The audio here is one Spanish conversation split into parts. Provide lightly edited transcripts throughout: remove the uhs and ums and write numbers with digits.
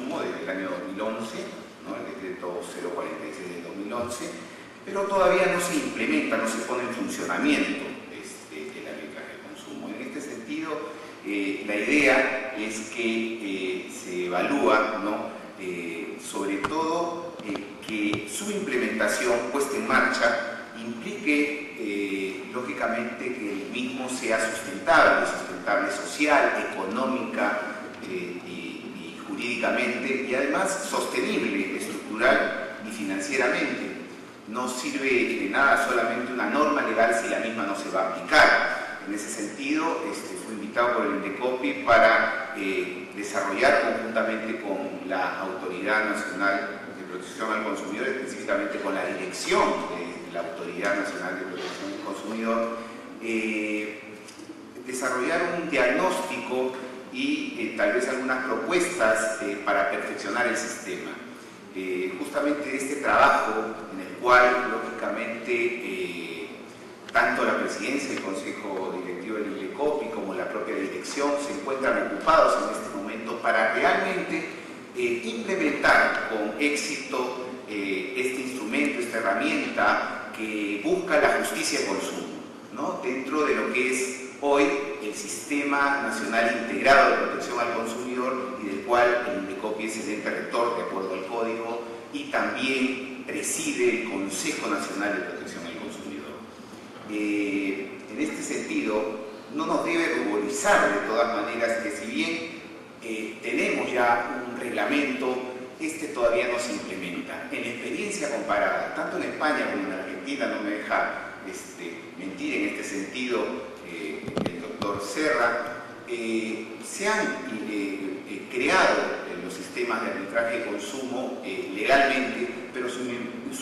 consumo desde el año 2011, ¿no? El decreto 046 del 2011, pero todavía no se implementa, no se pone en funcionamiento el arbitraje de consumo. En este sentido, la idea es que se evalúa, ¿no? Sobre todo que su implementación puesta en marcha implique lógicamente que el mismo sea sustentable social, económica y jurídicamente, y además sostenible, estructural y financieramente. No sirve de nada solamente una norma legal si la misma no se va a aplicar. En ese sentido, fue invitado por el INDECOPI para desarrollar conjuntamente con la Autoridad Nacional de Protección al Consumidor, específicamente con la dirección de la Autoridad Nacional de Protección al Consumidor, desarrollar un diagnóstico y tal vez algunas propuestas para perfeccionar el sistema. Justamente este trabajo en el cual, lógicamente, tanto la presidencia y el consejo directivo del INDECOPI como la propia dirección se encuentran ocupados en este momento para realmente implementar con éxito este instrumento, esta herramienta que busca la justicia de consumo, ¿no? Dentro de lo que es hoy el Sistema Nacional Integrado de Protección al Consumidor, y del cual el INDECOPI es el ente rector de acuerdo al Código y también preside el Consejo Nacional de Protección al Consumidor. En este sentido, no nos debe ruborizar de todas maneras que si bien tenemos ya un reglamento, todavía no se implementa. En la experiencia comparada, tanto en España como en Argentina, no me deja mentir en este sentido el doctor Serra, se han creado los sistemas de arbitraje de consumo legalmente, pero su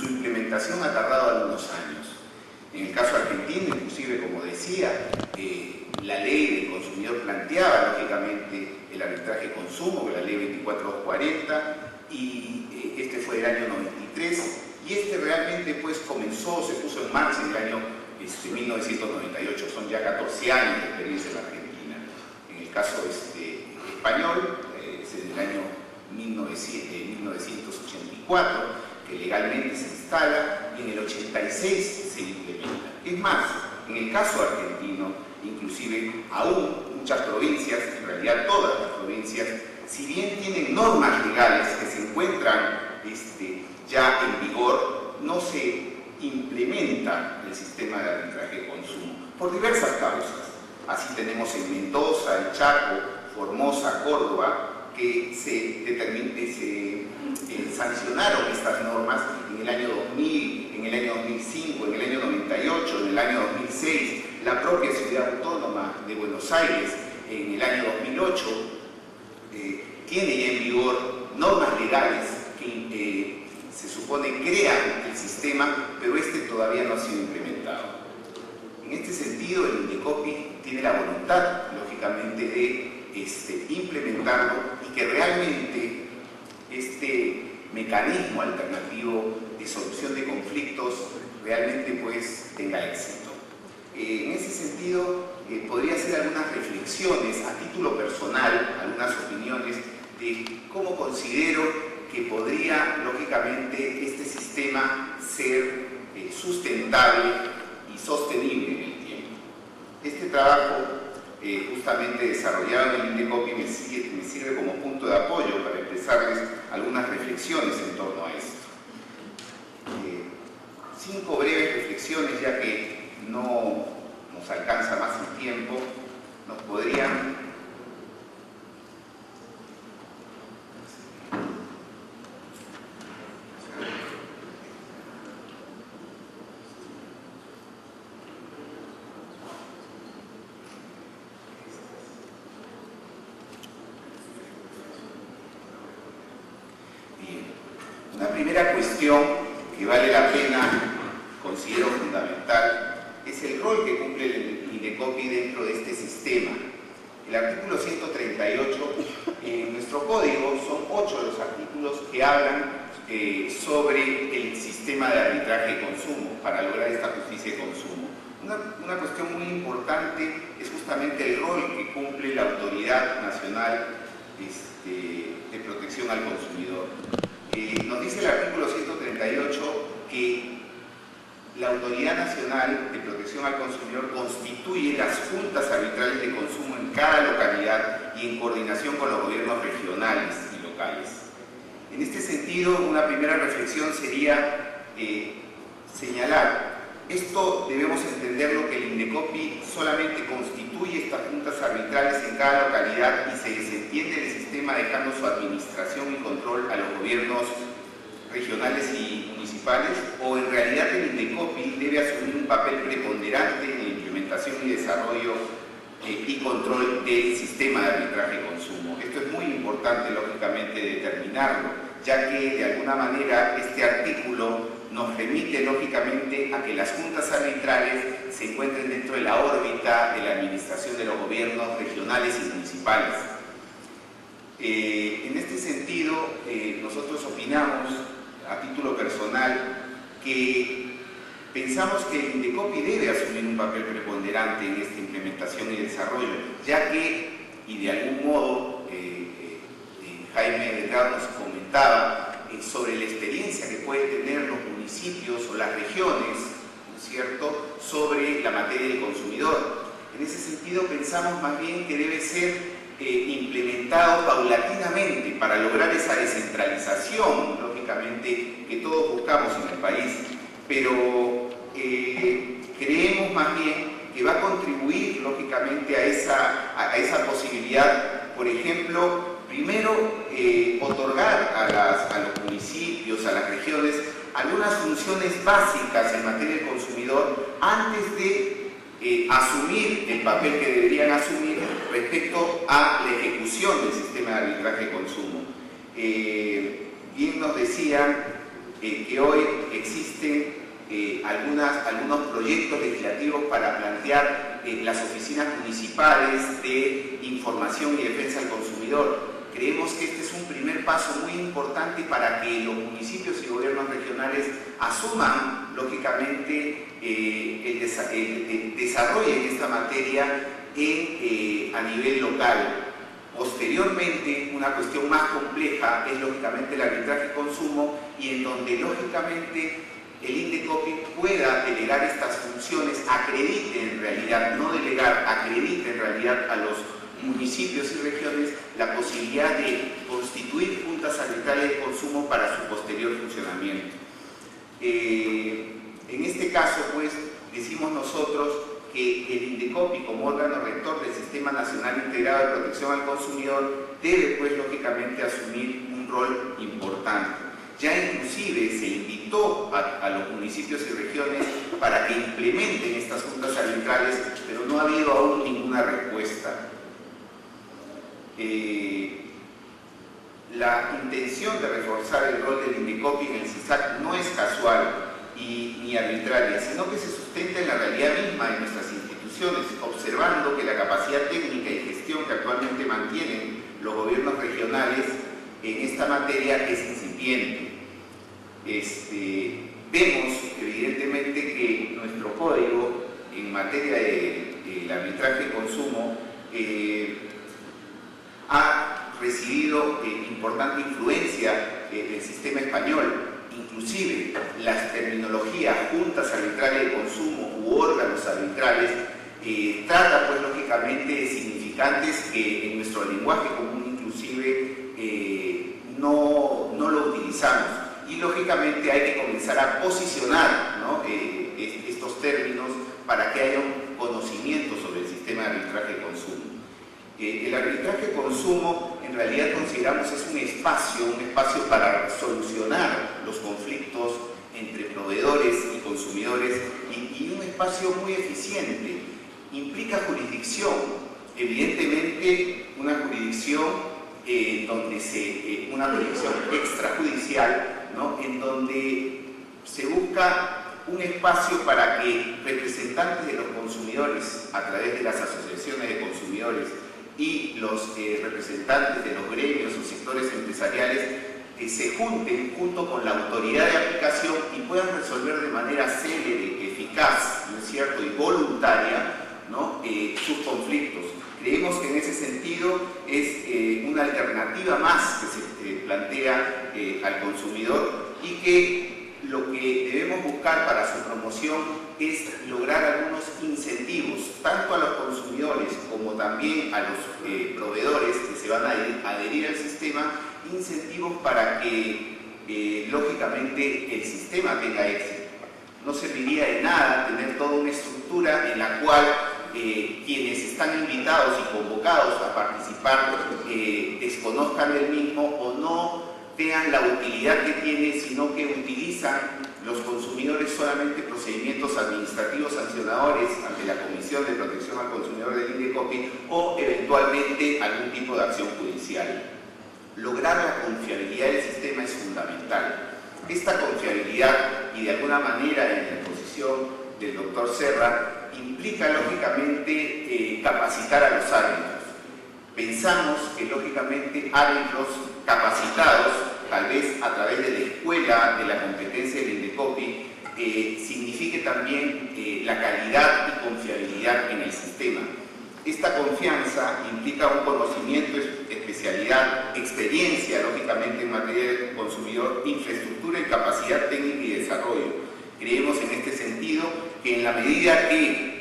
implementación ha tardado algunos años. En el caso argentino, inclusive, como decía, la ley del consumidor planteaba lógicamente el arbitraje de consumo, la ley 24240, y este fue del año 93, y realmente pues comenzó, se puso en marcha en el año 1998, son ya 14 años de experiencia en la Argentina. En el caso español, es del año 1984, que legalmente se instala, y en el 86 se implementa. Es más, en el caso argentino, inclusive aún muchas provincias, en realidad todas las provincias, si bien tienen normas legales que se encuentran ya en vigor, no se implementa el sistema de arbitraje de consumo por diversas causas. Así tenemos en Mendoza, el Chaco, Formosa, Córdoba, que se sancionaron estas normas en el año 2000, en el año 2005, en el año 98, en el año 2006, la propia Ciudad Autónoma de Buenos Aires en el año 2008 tiene ya en vigor normas legales que se supone crean el sistema, pero todavía no ha sido implementado. En este sentido, el INDECOPI tiene la voluntad, lógicamente, de implementarlo, y que realmente este mecanismo alternativo de solución de conflictos realmente pues tenga éxito. En ese sentido, podría hacer algunas reflexiones a título personal, algunas opiniones de cómo considero que podría, lógicamente, este sistema ser sustentable y sostenible en el tiempo. Este trabajo, justamente desarrollado en el INDECOPI, me sirve como punto de apoyo para expresarles algunas reflexiones en torno a esto. 5 breves reflexiones, ya que no nos alcanza más el tiempo, nos podrían una primera cuestión que vale la pena, considero fundamental, es el rol que cumple el INDECOPI dentro de este sistema. El artículo 138 en nuestro código son 8 los artículos que hablan sobre el sistema de arbitraje de consumo para lograr esta justicia de consumo. Una cuestión muy importante es justamente el rol que cumple la Autoridad Nacional de protección al consumidor. Nos dice el artículo 138 que la Autoridad Nacional de Protección al Consumidor constituye las juntas arbitrales de consumo en cada localidad y en coordinación con los gobiernos regionales y locales. En este sentido, una primera reflexión sería señalar, esto debemos entenderlo, que el INDECOPI solamente constituye estas juntas arbitrales en cada localidad y se desentiende del sistema dejando su administración y control a los gobiernos regionales y municipales, o en realidad el INDECOPI debe asumir un papel preponderante en la implementación y desarrollo y control del sistema de arbitraje de consumo. Esto es muy importante, lógicamente, determinarlo, ya que de alguna manera este artículo nos remite, lógicamente, a que las juntas arbitrales se encuentren dentro de la órbita de la administración de los gobiernos regionales y municipales. En este sentido, nosotros opinamos, a título personal, que pensamos que el INDECOPI debe asumir un papel preponderante en esta implementación y desarrollo, ya que, y de algún modo, Jaime Delgado nos comentaba sobre la experiencia que pueden tener los municipios o las regiones, ¿no es cierto?, sobre la materia del consumidor. En ese sentido, pensamos más bien que debe ser implementado paulatinamente para lograr esa descentralización, lógicamente, que todos buscamos en el país, pero creemos más bien que va a contribuir, lógicamente, a esa posibilidad. Por ejemplo, primero, otorgar a los municipios, a las regiones, algunas funciones básicas en materia de consumidor antes de asumir el papel que deberían asumir respecto a la ejecución del sistema de arbitraje de consumo. Bien nos decían que hoy existen algunos proyectos legislativos para plantear las oficinas municipales de información y defensa del consumidor. Creemos que este es un primer paso muy importante para que los municipios y gobiernos regionales asuman, lógicamente, desarrollen esta materia a nivel local. Posteriormente, una cuestión más compleja es, lógicamente, el arbitraje de consumo, y en donde, lógicamente, el INDECOPI pueda delegar estas funciones, acredite en realidad, no delegar, acredite en realidad a los municipios y regiones la posibilidad de constituir juntas arbitrales de consumo para su posterior funcionamiento. En este caso, pues, decimos nosotros que el INDECOPI, como órgano rector del Sistema Nacional Integrado de Protección al Consumidor, debe, pues, lógicamente, asumir un rol importante. Ya inclusive se invitó a los municipios y regiones para que implementen estas juntas arbitrales, pero no ha habido aún ninguna respuesta. La intención de reforzar el rol del INDECOPI en el SISAC no es casual ni arbitraria, sino que se sustenta en la realidad misma de nuestras instituciones, observando que la capacidad técnica y gestión que actualmente mantienen los gobiernos regionales en esta materia es incipiente. Vemos evidentemente que nuestro código en materia del arbitraje de consumo ha recibido importante influencia del sistema español. Inclusive las terminologías juntas arbitrales de consumo u órganos arbitrales trata, pues, lógicamente, de significantes que en nuestro lenguaje común inclusive no lo utilizamos, y lógicamente hay que comenzar a posicionar, ¿no?, estos términos para que haya un conocimiento sobre el sistema de arbitraje de consumo. El arbitraje de consumo, en realidad, consideramos es un espacio para solucionar los conflictos entre proveedores y consumidores, y un espacio muy eficiente. Implica jurisdicción, evidentemente una jurisdicción una jurisdicción extrajudicial, ¿no?, en donde se busca un espacio para que representantes de los consumidores, a través de las asociaciones de consumidores, y los representantes de los gremios o sectores empresariales se junten junto con la autoridad de aplicación y puedan resolver de manera célere, eficaz, ¿no es cierto?, y voluntaria, ¿no?, sus conflictos. Creemos que en ese sentido es una alternativa más que se plantea al consumidor y que lo que debemos buscar para su promoción es lograr algunos incentivos, tanto a los consumidores como también a los proveedores que se van a adherir al sistema, incentivos para que lógicamente el sistema tenga éxito. No serviría de nada tener toda una estructura en la cual quienes están invitados y convocados a participar desconozcan el mismo o no vean la utilidad que tiene, sino que utilizan los consumidores solamente procedimientos administrativos sancionadores ante la Comisión de Protección al Consumidor del INDECOPI o eventualmente algún tipo de acción judicial. Lograr la confiabilidad del sistema es fundamental. Esta confiabilidad, y de alguna manera en la exposición del doctor Serra, implica lógicamente capacitar a los árbitros. Pensamos que lógicamente árbitros capacitados, tal vez a través de la escuela de la competencia del INDECOPI, signifique también la calidad y confiabilidad en el sistema. Esta confianza implica un conocimiento, especialidad, experiencia, lógicamente, en materia de consumidor, infraestructura y capacidad técnica y desarrollo. Creemos en este sentido que en la medida que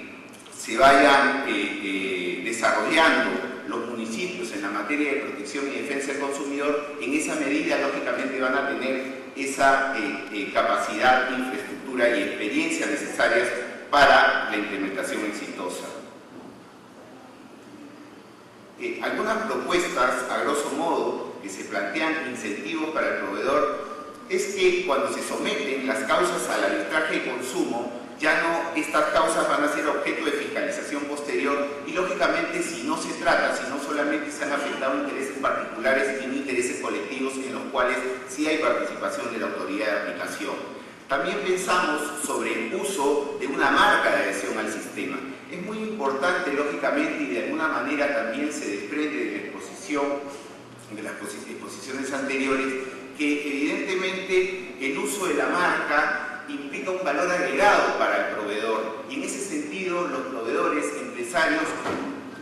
se vayan desarrollando los municipios en la materia de protección y defensa del consumidor, en esa medida, lógicamente, van a tener esa capacidad, infraestructura y experiencia necesarias para la implementación exitosa. Algunas propuestas, a grosso modo, que se plantean incentivos para el proveedor, es que cuando se someten las causas al arbitraje de consumo, ya no estas causas van a ser objeto de fiscalización posterior y, lógicamente, si no se trata, si no solamente se han afectado intereses particulares, sino intereses colectivos en los cuales sí hay participación de la autoridad de aplicación. También pensamos sobre el uso de una marca de adhesión al sistema. Es muy importante, lógicamente, y de alguna manera también se desprende de la exposición, de las exposiciones anteriores, que evidentemente el uso de la marca implica un valor agregado para el proveedor. Y en ese sentido, los proveedores, empresarios,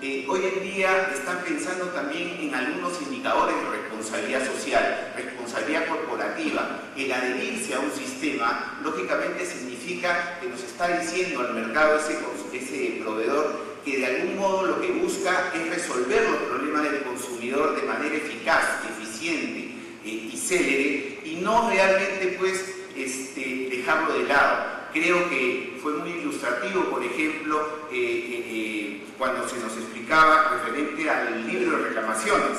hoy en día están pensando también en algunos indicadores de responsabilidad social, responsabilidad corporativa. El adherirse a un sistema, lógicamente, significa que nos está diciendo al mercado ese proveedor que de algún modo lo que busca es resolver los problemas del consumidor de manera eficaz, eficiente y célere, y no realmente pues dejarlo de lado. Creo que fue muy ilustrativo, por ejemplo, cuando se nos explicaba referente al libro de reclamaciones.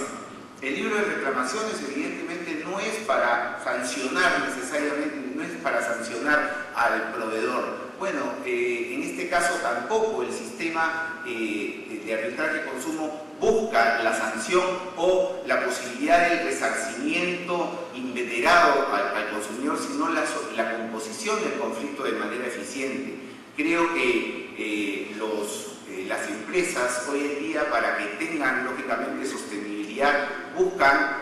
El libro de reclamaciones evidentemente no es para sancionar necesariamente, no es para sancionar al proveedor. Bueno, en este caso tampoco el sistema de arbitraje de consumo busca la sanción o la posibilidad del resarcimiento inveterado al consumidor, sino la composición del conflicto de manera eficiente. Creo que las empresas hoy en día, para que tengan lógicamente sostenibilidad, buscan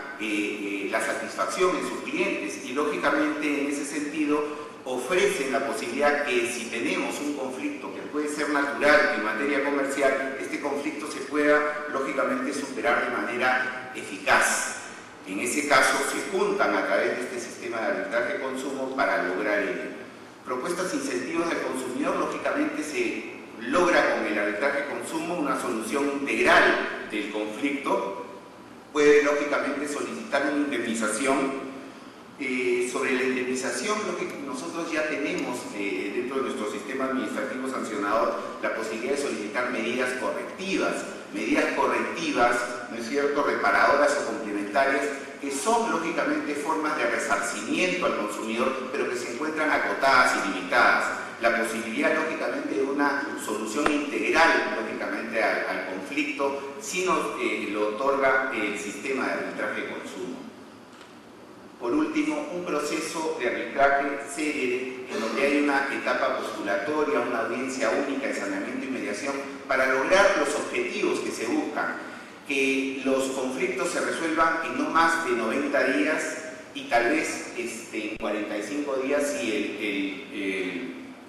la satisfacción en sus clientes y lógicamente en ese sentido ofrecen la posibilidad que si tenemos un conflicto que puede ser natural en materia comercial, este conflicto se pueda lógicamente superar de manera eficaz. En ese caso se juntan a través de este sistema de arbitraje de consumo para lograr ello. Propuestas incentivos del consumidor, lógicamente se logra con el arbitraje de consumo una solución integral del conflicto. Puede lógicamente solicitar una indemnización. Sobre la indemnización, lo que nosotros ya tenemos dentro de nuestro sistema administrativo sancionador, la posibilidad de solicitar medidas correctivas, ¿no es cierto?, reparadoras o complementarias, que son lógicamente formas de resarcimiento al consumidor, pero que se encuentran acotadas y limitadas. La posibilidad, lógicamente, de una solución integral, lógicamente, al conflicto, si nos lo otorga el sistema de arbitraje de consumo. Por último, un proceso de arbitraje célere en donde hay una etapa postulatoria, una audiencia única de saneamiento y mediación para lograr los objetivos que se buscan, que los conflictos se resuelvan en no más de 90 días y tal vez en 45 días si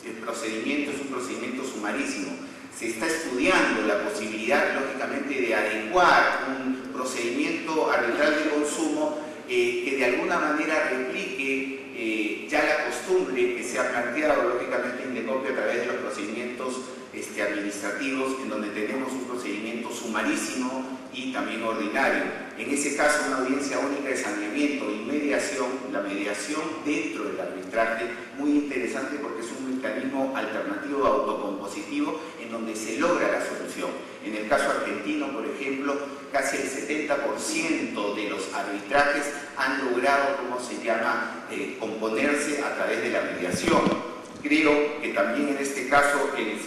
el procedimiento es un procedimiento sumarísimo. Se está estudiando la posibilidad, lógicamente, de adecuar un procedimiento arbitral de consumo que de alguna manera replique ya la costumbre que se ha planteado, lógicamente, Indecopi a través de los procedimientos administrativos, en donde tenemos un procedimiento sumarísimo y también ordinario. En ese caso, una audiencia única de saneamiento y mediación, la mediación dentro del arbitraje, muy interesante porque es un mecanismo alternativo autocompositivo en donde se logra la solución. En el caso argentino, por ejemplo, casi el 70% de los arbitrajes han logrado, componerse a través de la mediación. Creo que también en este caso el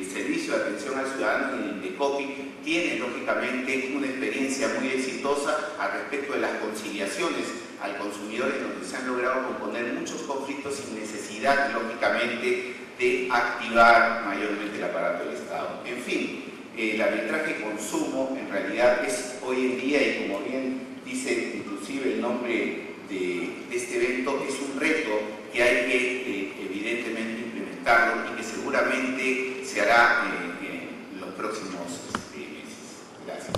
Servicio de Atención al Ciudadano en el Indecopi tiene lógicamente una experiencia muy exitosa al respecto de las conciliaciones al consumidor, en donde se han logrado componer muchos conflictos sin necesidad, lógicamente, de activar mayormente el aparato del Estado. En fin, el arbitraje consumo en realidad es hoy en día, y como bien dice inclusive el nombre de este evento, es un reto que hay que evidentemente implementarlo y que seguramente se hará en los próximos meses. Gracias.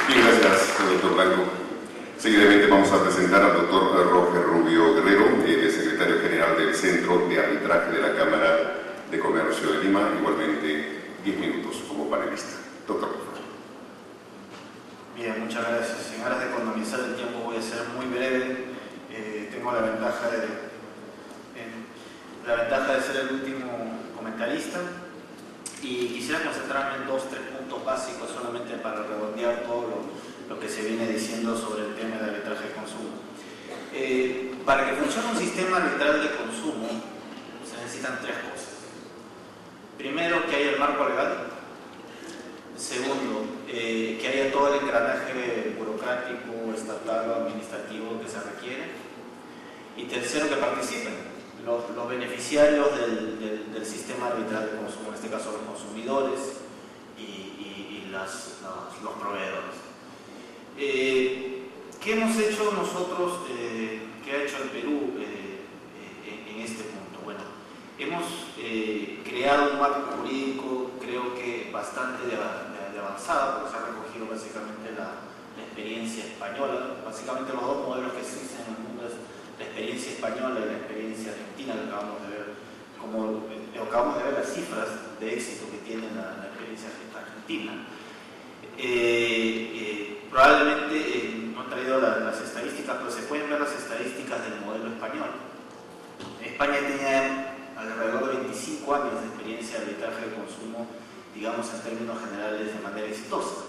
Bien, gracias, doctor Blanco. Seguidamente vamos a presentar al doctor Roger Rubio Guerrero, secretario general del Centro de Arbitraje de la Cámara de Comercio de Lima, igualmente 10 minutos como panelista. Doctor. Bien, muchas gracias. En aras de economizar el tiempo voy a ser muy breve. Tengo la ventaja de ser el último comentarista y quisiera concentrarme en 2 o 3 puntos básicos solamente para redondear todo lo que se viene diciendo sobre el tema de arbitraje de consumo. Para que funcione un sistema arbitral de consumo se necesitan 3 cosas. Primero, que haya el marco legal. Segundo, que haya todo el engranaje burocrático, estatal o administrativo que se requiere. Y tercero, que participen los beneficiarios del sistema arbitral de consumo, en este caso los consumidores y los proveedores. ¿Qué hemos hecho nosotros, qué ha hecho el Perú en este punto? Bueno, hemos creado un marco jurídico, creo que bastante de avanzada, porque se ha recogido básicamente la experiencia española. Básicamente los 2 modelos que existen en el mundo es la experiencia española y la experiencia argentina, que acabamos de ver, acabamos de ver las cifras de éxito que tiene la experiencia argentina. Probablemente no he traído las estadísticas, pero se pueden ver las estadísticas del modelo español. España tenía alrededor de 25 años de experiencia de arbitraje de consumo, digamos en términos generales, de manera exitosa.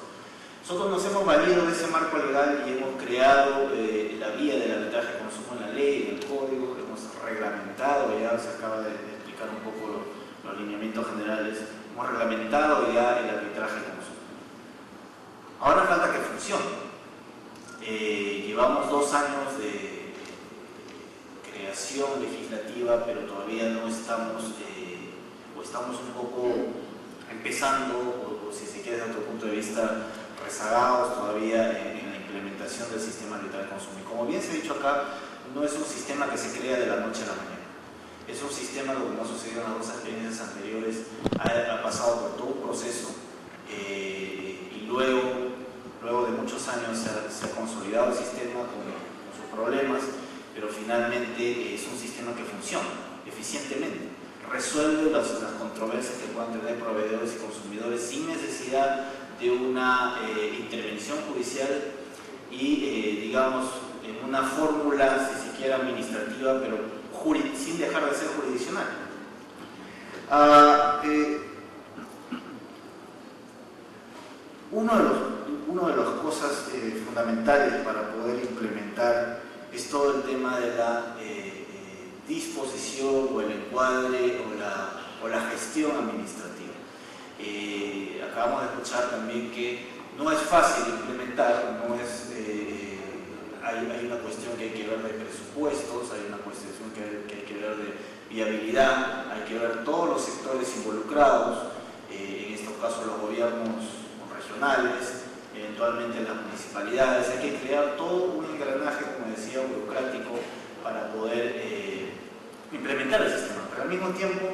Nosotros nos hemos valido de ese marco legal y hemos creado la vía del arbitraje de consumo en la ley, en el código, hemos reglamentado, ya se acaba de explicar un poco los lineamientos generales, hemos reglamentado ya el arbitraje de consumo. Ahora falta que funcione. Llevamos 2 años de creación legislativa, pero todavía no estamos, o estamos un poco empezando, o si se quiere desde otro punto de vista, rezagados todavía en la implementación del sistema arbitral de consumo. Y como bien se ha dicho acá, no es un sistema que se crea de la noche a la mañana. Es un sistema, lo que no sucedió en las 2 experiencias anteriores, ha pasado por todo un proceso y luego de muchos años se ha consolidado el sistema con sus problemas, pero finalmente es un sistema que funciona eficientemente, resuelve las controversias que puedan tener proveedores y consumidores sin necesidad de una intervención judicial y, digamos, en una fórmula, si siquiera administrativa, pero sin dejar de ser jurisdiccional. Una de las cosas fundamentales para poder implementar es todo el tema de la disposición o el encuadre o la gestión administrativa. Acabamos de escuchar también que no es fácil implementar, hay una cuestión que hay que ver de presupuestos, hay una cuestión que hay que ver de viabilidad, hay que ver todos los sectores involucrados, en estos casos los gobiernos regionales, eventualmente las municipalidades. Hay que crear todo un engranaje, como decía, burocrático para poder implementar el sistema, pero al mismo tiempo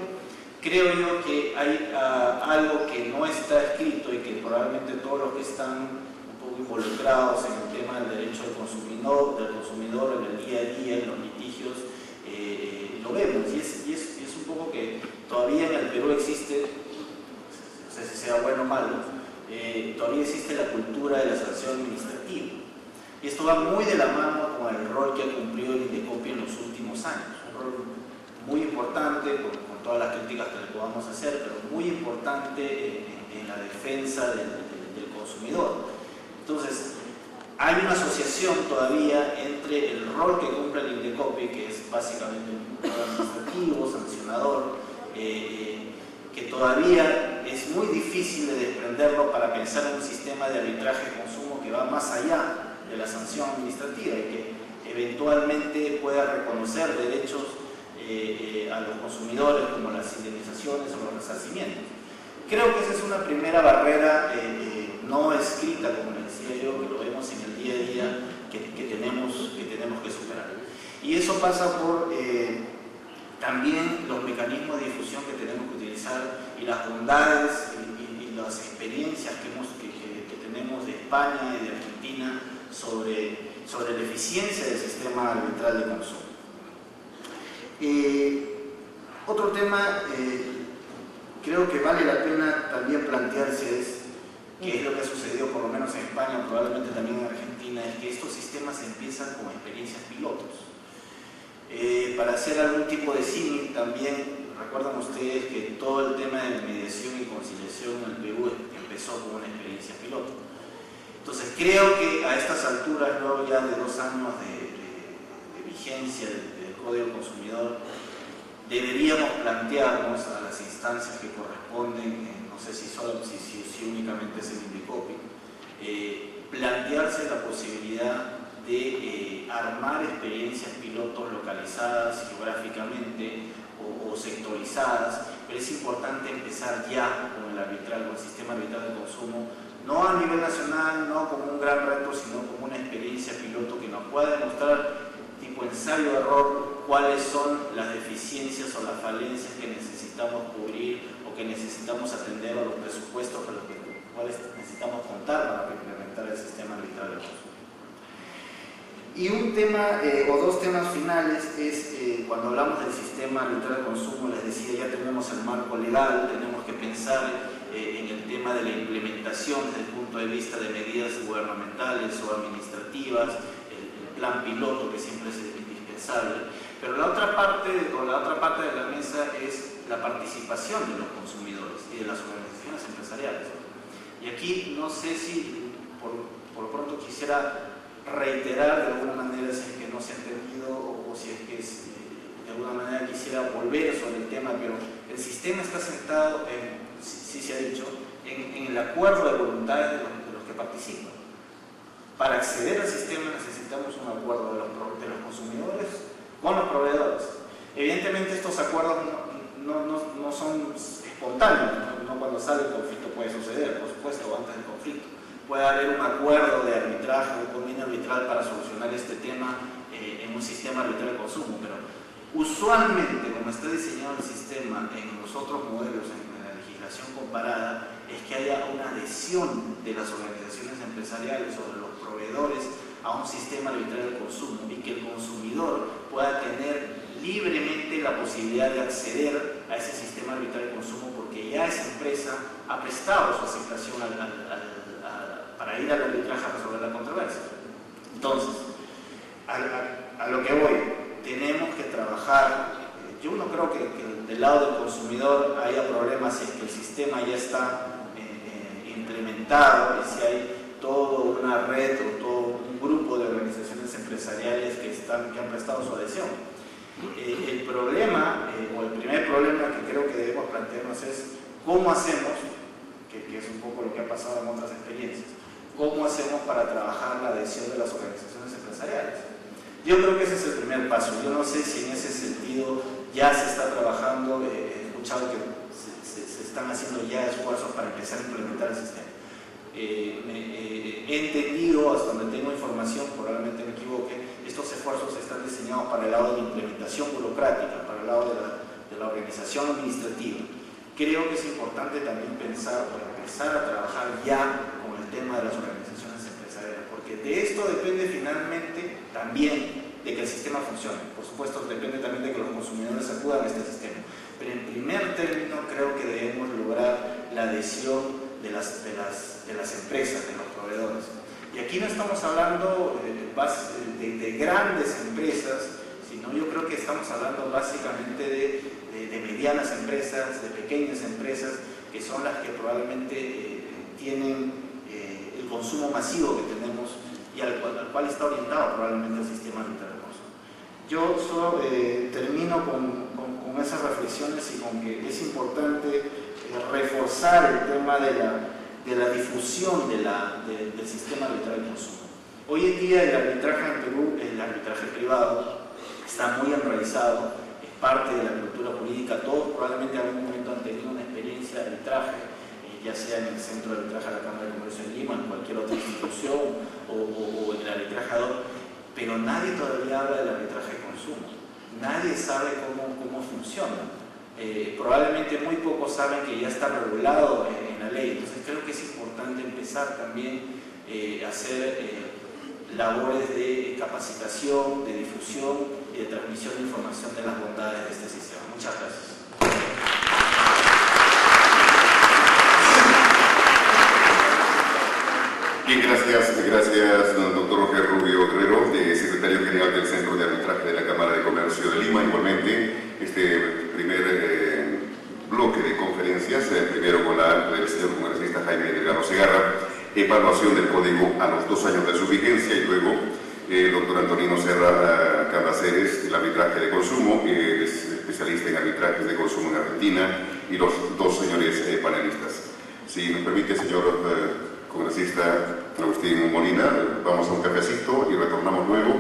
creo yo que hay algo que no está escrito y que probablemente todos los que están un poco involucrados en el tema del derecho del consumidor en el día a día, en los litigios, lo vemos, y es un poco que todavía en el Perú existe, no sé si sea bueno o malo, todavía existe la cultura de la sanción administrativa. Y esto va muy de la mano con el rol que ha cumplido el INDECOPI en los últimos años. Un rol muy importante, con todas las críticas que le podamos hacer, pero muy importante en la defensa del consumidor. Entonces, hay una asociación todavía entre el rol que cumple el INDECOPI, que es básicamente un rol administrativo, sancionador, que todavía es muy difícil de desprenderlo para pensar en un sistema de arbitraje de consumo que va más allá de la sanción administrativa y que eventualmente pueda reconocer derechos a los consumidores como las indemnizaciones o los resarcimientos. Creo que esa es una primera barrera no escrita, como le decía yo, que lo vemos en el día a día, que tenemos que superar. Y eso pasa por también los mecanismos de difusión que tenemos que utilizar y las bondades y las experiencias que tenemos de España y de Argentina sobre la eficiencia del sistema arbitral de consumo. Otro tema creo que vale la pena también plantearse es qué es lo que ha sucedido por lo menos en España, probablemente también en Argentina, es que estos sistemas empiezan con experiencias pilotos. Para hacer algún tipo de símil también, recuerdan ustedes que todo el tema de mediación y conciliación en el Perú empezó con una experiencia piloto. Entonces creo que a estas alturas, luego ya de 2 años de vigencia del Código del Consumidor, deberíamos plantearnos a las instancias que corresponden, no sé si únicamente es el INDECOPI, plantearse la posibilidad de armar experiencias pilotos localizadas geográficamente o sectorizadas, pero es importante empezar ya con el sistema arbitral de consumo, no a nivel nacional, no como un gran reto, sino como una experiencia piloto que nos pueda demostrar, tipo ensayo-error, cuáles son las deficiencias o las falencias que necesitamos cubrir o que necesitamos atender, o los presupuestos con los cuales necesitamos contar para implementar el sistema arbitral de consumo. Y un tema o 2 temas finales es cuando hablamos del sistema arbitral de consumo, les decía, ya tenemos el marco legal, tenemos que pensar en el tema de la implementación desde el punto de vista de medidas gubernamentales o administrativas, el plan piloto que siempre es indispensable, pero la otra parte de la mesa es la participación de los consumidores y de las organizaciones empresariales. Y aquí no sé si por pronto quisiera reiterar de alguna manera si es que no se ha entendido o si es que de alguna manera quisiera volver sobre el tema, pero el sistema está sentado sí se ha dicho, en el acuerdo de voluntades de los que participan. Para acceder al sistema necesitamos un acuerdo de los consumidores con los proveedores. Evidentemente estos acuerdos no son espontáneos, no cuando sale el conflicto puede suceder, por supuesto, antes del conflicto. Puede haber un acuerdo de arbitraje, un convenio arbitral para solucionar este tema en un sistema arbitral de consumo, pero usualmente, como está diseñado el sistema en los otros modelos, en la legislación comparada, es que haya una adhesión de las organizaciones empresariales o de los proveedores a un sistema arbitral de consumo y que el consumidor pueda tener libremente la posibilidad de acceder a ese sistema arbitral de consumo porque ya esa empresa ha prestado su aceptación para ir al arbitraje a resolver la controversia. Entonces, a lo que voy, tenemos que trabajar. Yo no creo que del lado del consumidor haya problemas si es que el sistema ya está implementado y si hay toda una red o todo un grupo de organizaciones empresariales que han prestado su adhesión. El problema, o el primer problema que creo que debemos plantearnos es cómo hacemos, que es un poco lo que ha pasado en otras experiencias, cómo hacemos para trabajar la adhesión de las organizaciones empresariales. Yo creo que ese es el primer paso. Yo no sé si en ese sentido ya se está trabajando, he escuchado que se están haciendo ya esfuerzos para empezar a implementar el sistema. He entendido, hasta donde tengo información, probablemente me equivoque, estos esfuerzos están diseñados para el lado de la implementación burocrática, para hablado de la organización administrativa. Creo que es importante también pensar o empezar a trabajar ya con el tema de las organizaciones empresariales, porque de esto depende finalmente también de que el sistema funcione. Por supuesto, depende también de que los consumidores acudan a este sistema. Pero en primer término, creo que debemos lograr la adhesión de las empresas, de los proveedores. Y aquí no estamos hablando de grandes empresas, sino yo creo que estamos hablando básicamente de medianas empresas, de pequeñas empresas, que son las que probablemente tienen el consumo masivo que tenemos y al cual está orientado probablemente el sistema arbitral de consumo. Yo solo termino con esas reflexiones y con que es importante reforzar el tema de la difusión del sistema arbitral de consumo. Hoy en día el arbitraje en Perú, el arbitraje privado, está muy enraizado, es parte de la cultura jurídica. Todos probablemente en algún momento han tenido una experiencia de arbitraje, ya sea en el Centro de Arbitraje de la Cámara de Comercio de Lima, en cualquier otra institución o en el arbitrajador, pero nadie todavía habla del arbitraje de consumo. Nadie sabe cómo funciona. Probablemente muy pocos saben que ya está regulado en la ley. Entonces creo que es importante empezar también a hacer labores de capacitación, de difusión y de transmisión de información de las bondades de este sistema. Muchas gracias. Bien, gracias doctor Roger Rubio Guerrero, secretario general del Centro de Arbitraje de la Cámara de Comercio de Lima. Igualmente, este primer bloque de conferencias, primero con la del señor congresista Jaime Delgado Segarra, evaluación del código a los 2 años de su vigencia, y luego el doctor Antonino Serra Cambaceres, el arbitraje de consumo, es especialista en arbitrajes de consumo en Argentina, y los 2 señores panelistas. Si me permite, señor congresista Agustín Molina, vamos a un cafecito y retornamos luego,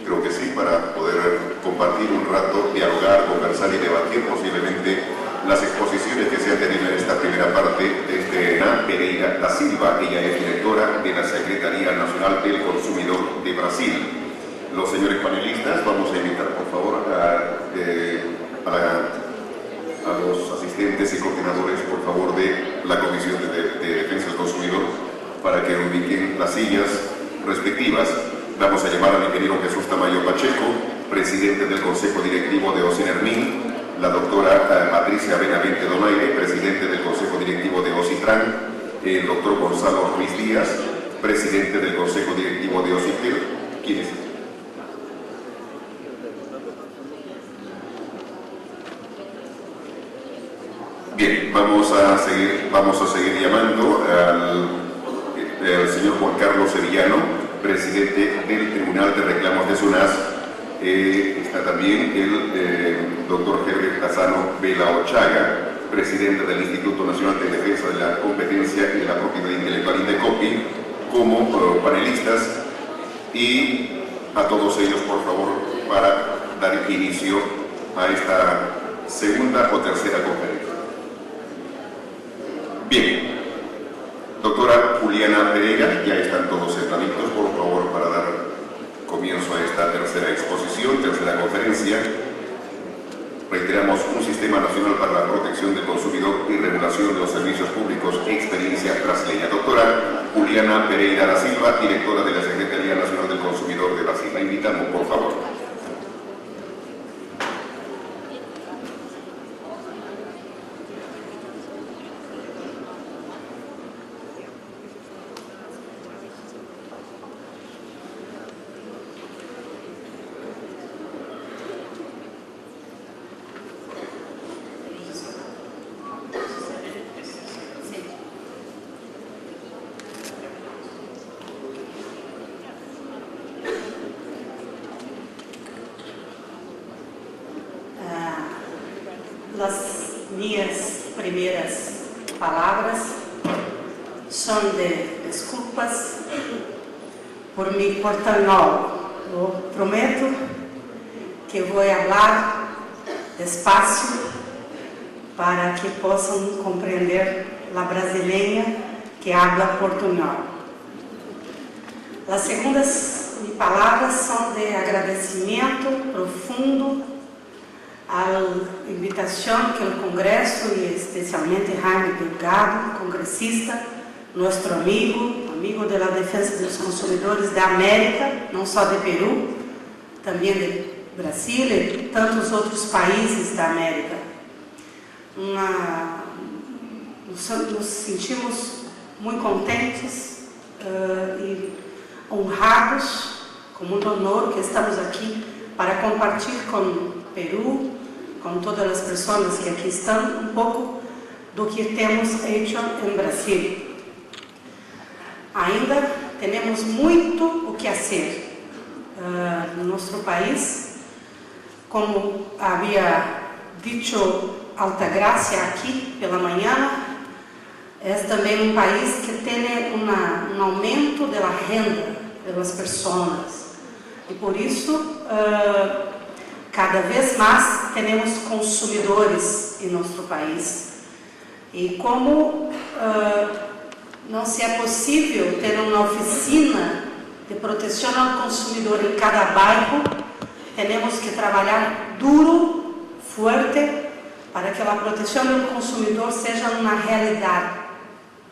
creo que sí, para poder compartir un rato, dialogar, conversar y debatir posiblemente las exposiciones que se han tenido en esta primera parte desde Ana Pereira da Silva. Ella es directora de la Secretaría Nacional del Consumidor de Brasil. Los señores panelistas, vamos a invitar por favor a los asistentes y coordinadores, por favor, de la Comisión de Defensa del Consumidor, para que ubiquen las sillas respectivas. Vamos a llamar a mi querido Jesús Tamayo Pacheco, presidente del Consejo Directivo de Ocinermin, la doctora Patricia Benavente Donaire, presidente del Consejo Directivo de Ocitran, el doctor Gonzalo Ruiz Díaz, presidente del Consejo Directivo de Ocitel. ¿Quién es? Bien, vamos a seguir llamando al señor Juan Carlos Sevillano, presidente del Tribunal de Reclamos de SUNAS. Está también el doctor Herbert Casano Vela Ochaga, presidente del Instituto Nacional de Defensa de la Competencia y de la Propiedad Intelectual, INDECOPI, como panelistas, y a todos ellos, por favor, para dar inicio a esta segunda o tercera conferencia. Bien, doctora Juliana Pereira, ya están todos sentaditos, por favor, para dar comienzo a esta tercera exposición, tercera conferencia. Reiteramos: un sistema nacional para la protección del consumidor y regulación de los servicios públicos, experiencia brasileña. Doctora Juliana Pereira da Silva, directora de la Secretaría Nacional del Consumidor de Brasil. La invitamos, por favor. Las minhas primeiras palavras são de desculpas por mi portanhol. Eu prometo que vou falar despacio para que possam compreender a brasileira que habla portunhol. As segundas palavras são de agradecimento profundo a invitación que el Congreso y especialmente Jaime Delgado, congresista, nuestro amigo de la defensa de los consumidores de América, no solo de Perú, también de Brasil y tantos otros países de América. Nos sentimos muy contentes y honrados, como un honor que estamos aquí para compartir con Perú, com todas as pessoas que aqui estão, pouco do que temos feito em Brasil. Ainda temos muito o que fazer no nosso país. Como havia dito Altagracia aqui pela manhã, é também país que tem aumento da renda das pessoas. E por isso, cada vez mais temos consumidores em nosso país. E como não se é possível ter uma oficina de proteção ao consumidor em cada bairro, temos que trabalhar duro, forte, para que a proteção do consumidor seja uma realidade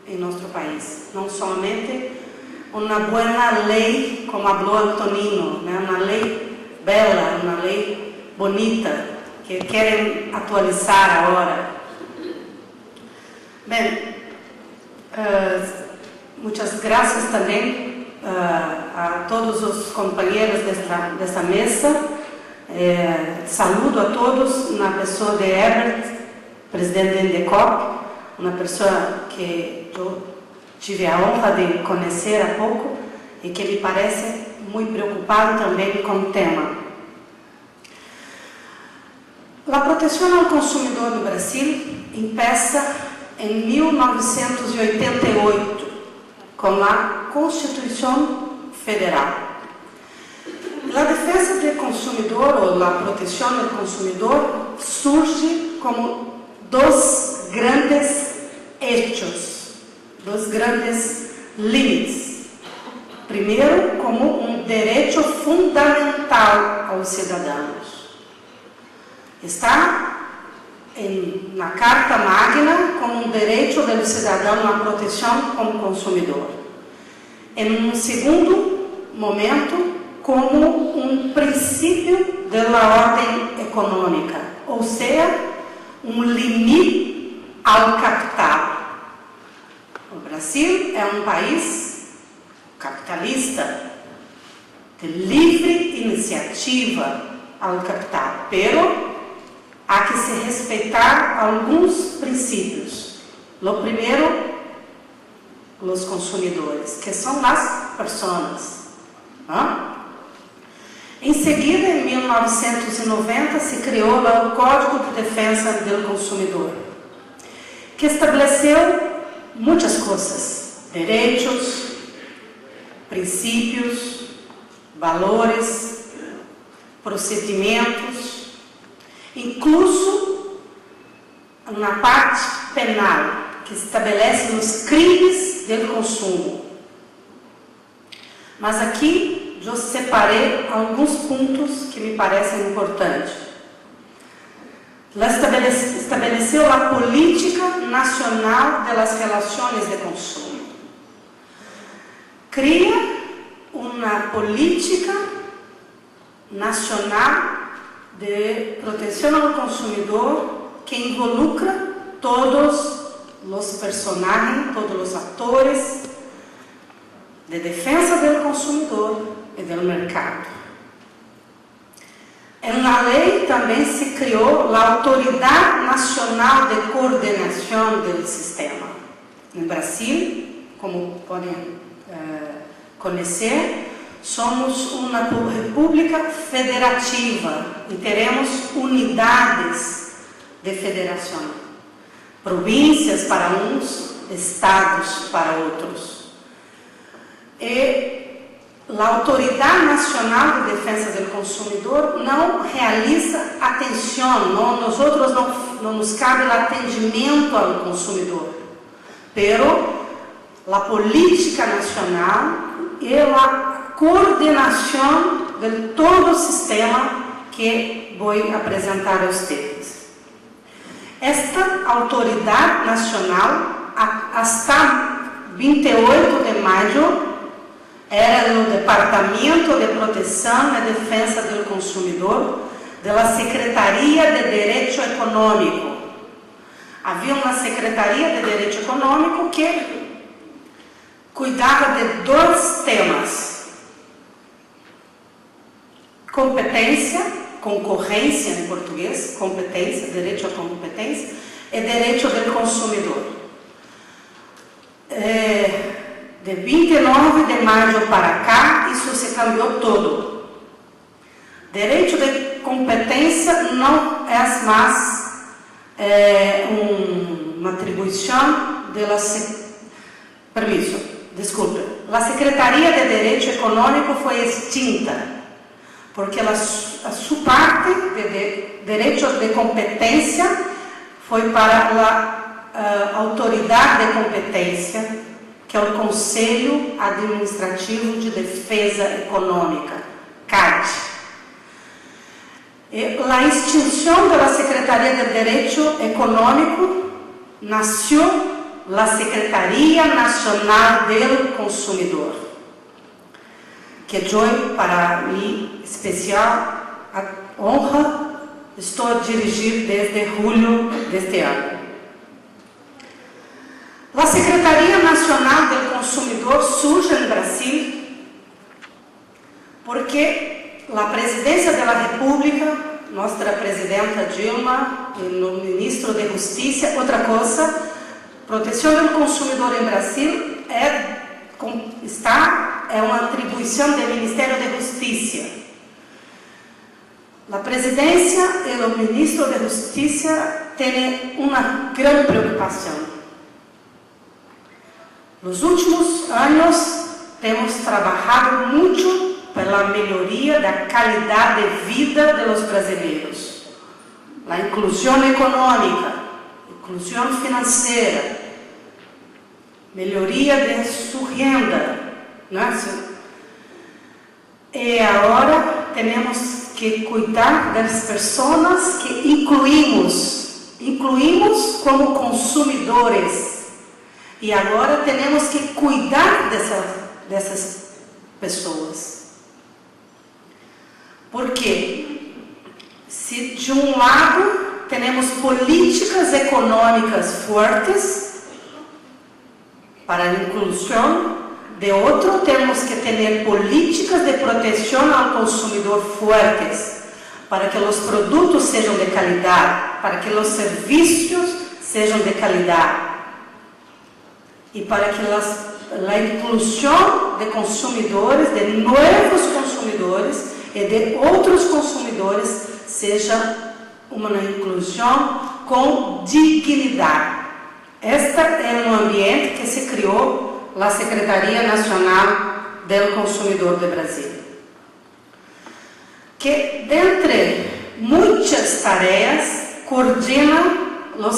em nosso país. Não somente uma boa lei, como falou Antonino, né? Uma lei bela, uma lei bonita, que querem atualizar agora. Bem, muitas graças também a todos os companheiros desta mesa. Saludo a todos na pessoa de Herbert, presidente da Endecop, uma pessoa que eu tive a honra de conhecer há pouco e que me parece muito preocupado também com o tema. A proteção ao consumidor no Brasil começa em 1988, com a Constituição Federal. A defesa do consumidor, ou a proteção do consumidor, surge como dois grandes hechos, dois grandes limites. Primeiro, como um direito fundamental aos cidadãos. Está na Carta Magna como um direito do cidadão à proteção como consumidor. Em um segundo momento, como um princípio da ordem econômica, ou seja, um limite ao capital. O Brasil é um país capitalista, de livre iniciativa ao capital, pero há que se respeitar alguns princípios. O primeiro, os consumidores, que são as pessoas. Em seguida, em 1990, se criou o Código de Defesa do Consumidor, que estabeleceu muitas coisas, direitos, princípios, valores, procedimentos, incluso na parte penal, que estabelece os crimes do consumo. Mas aqui eu separei alguns pontos que me parecem importantes. Ela estabeleceu a Política Nacional das Relações de Consumo. Cria uma política nacional de proteção ao consumidor que involucra todos os personagens, todos os atores de defesa do consumidor e do mercado. Na lei também se criou a Autoridade Nacional de Coordenação do Sistema. No Brasil, como podem conhecer, somos uma república federativa e teremos unidades de federação. Províncias para uns, estados para outros. E a Autoridade Nacional de Defesa do Consumidor não realiza atenção, nós não nos cabe o atendimento ao consumidor, pero a política nacional e a coordenação de todo o sistema que vou apresentar a vocês. Esta autoridade nacional, hasta 28 de maio, era no Departamento de Proteção e Defesa do Consumidor da Secretaria de Direito Econômico. Havia uma Secretaria de Direito Econômico que cuidava de dois temas: competência, concorrência em português, competência, direito à competência, e direito do consumidor. De 29 de maio para cá, isso se cambiou todo. Direito de competência não é mais uma atribuição a Secretaria de Direito Econômico foi extinta, porque a sua parte de direito de competência foi para a autoridade de competência, que é o Conselho Administrativo de Defesa Econômica, CAD. A extinção da Secretaria de Direito Econômico nasceu a Secretaria Nacional do Consumidor, que eu, para mim, especial, a honra, estou a dirigir desde julho deste ano. A Secretaria Nacional do Consumidor surge no Brasil porque a Presidência da República, nossa presidenta Dilma, e o ministro de Justiça, outra coisa, proteção do consumidor em Brasil é uma atribuição do Ministério de Justiça. A presidência e o ministro de Justiça têm uma grande preocupação. Nos últimos anos, temos trabalhado muito pela melhoria da qualidade de vida dos brasileiros, a inclusão econômica, inclusão financeira, melhoria de sua renda, não é? E agora temos que cuidar das pessoas que incluímos como consumidores. E agora temos que cuidar dessas pessoas. Porque se de um lado temos políticas econômicas fortes para a inclusão, de outro temos que ter políticas de proteção ao consumidor fortes, para que os produtos sejam de qualidade, para que os serviços sejam de qualidade. E para que a inclusão de consumidores, de novos consumidores e de outros consumidores seja uma inclusão com dignidade. Este é um ambiente que se criou na Secretaria Nacional do Consumidor do Brasil, que, dentre muitas tarefas, coordena o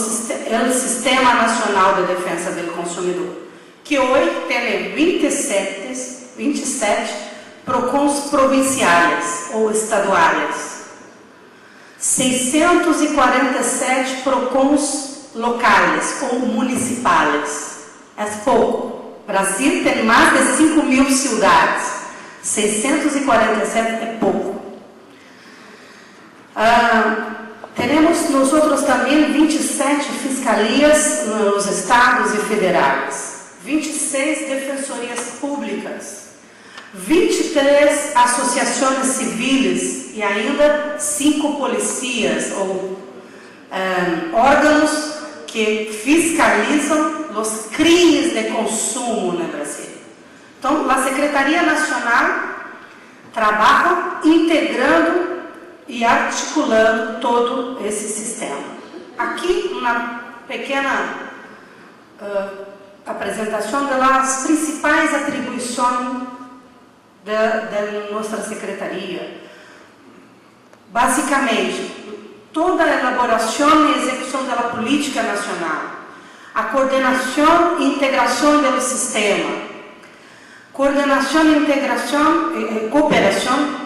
Sistema Nacional de Defesa do Consumidor, que hoje tem 27 PROCONs provinciais ou estaduais, 647 PROCONs locais ou municipais. É pouco. O Brasil tem mais de 5.000 cidades, 647 é pouco. Temos nós outros também 27 fiscalias nos estados e federais, 26 defensorias públicas, 23 associações civis e ainda 5 polícias ou órgãos que fiscalizam os crimes de consumo no Brasil. Então, a Secretaria Nacional trabalha integrando e articulando todo esse sistema. Aqui, uma pequena apresentação das principais atribuições da nossa secretaria. Basicamente, toda a elaboração e execução da política nacional, a coordenação e integração do sistema, coordenação, integração e cooperação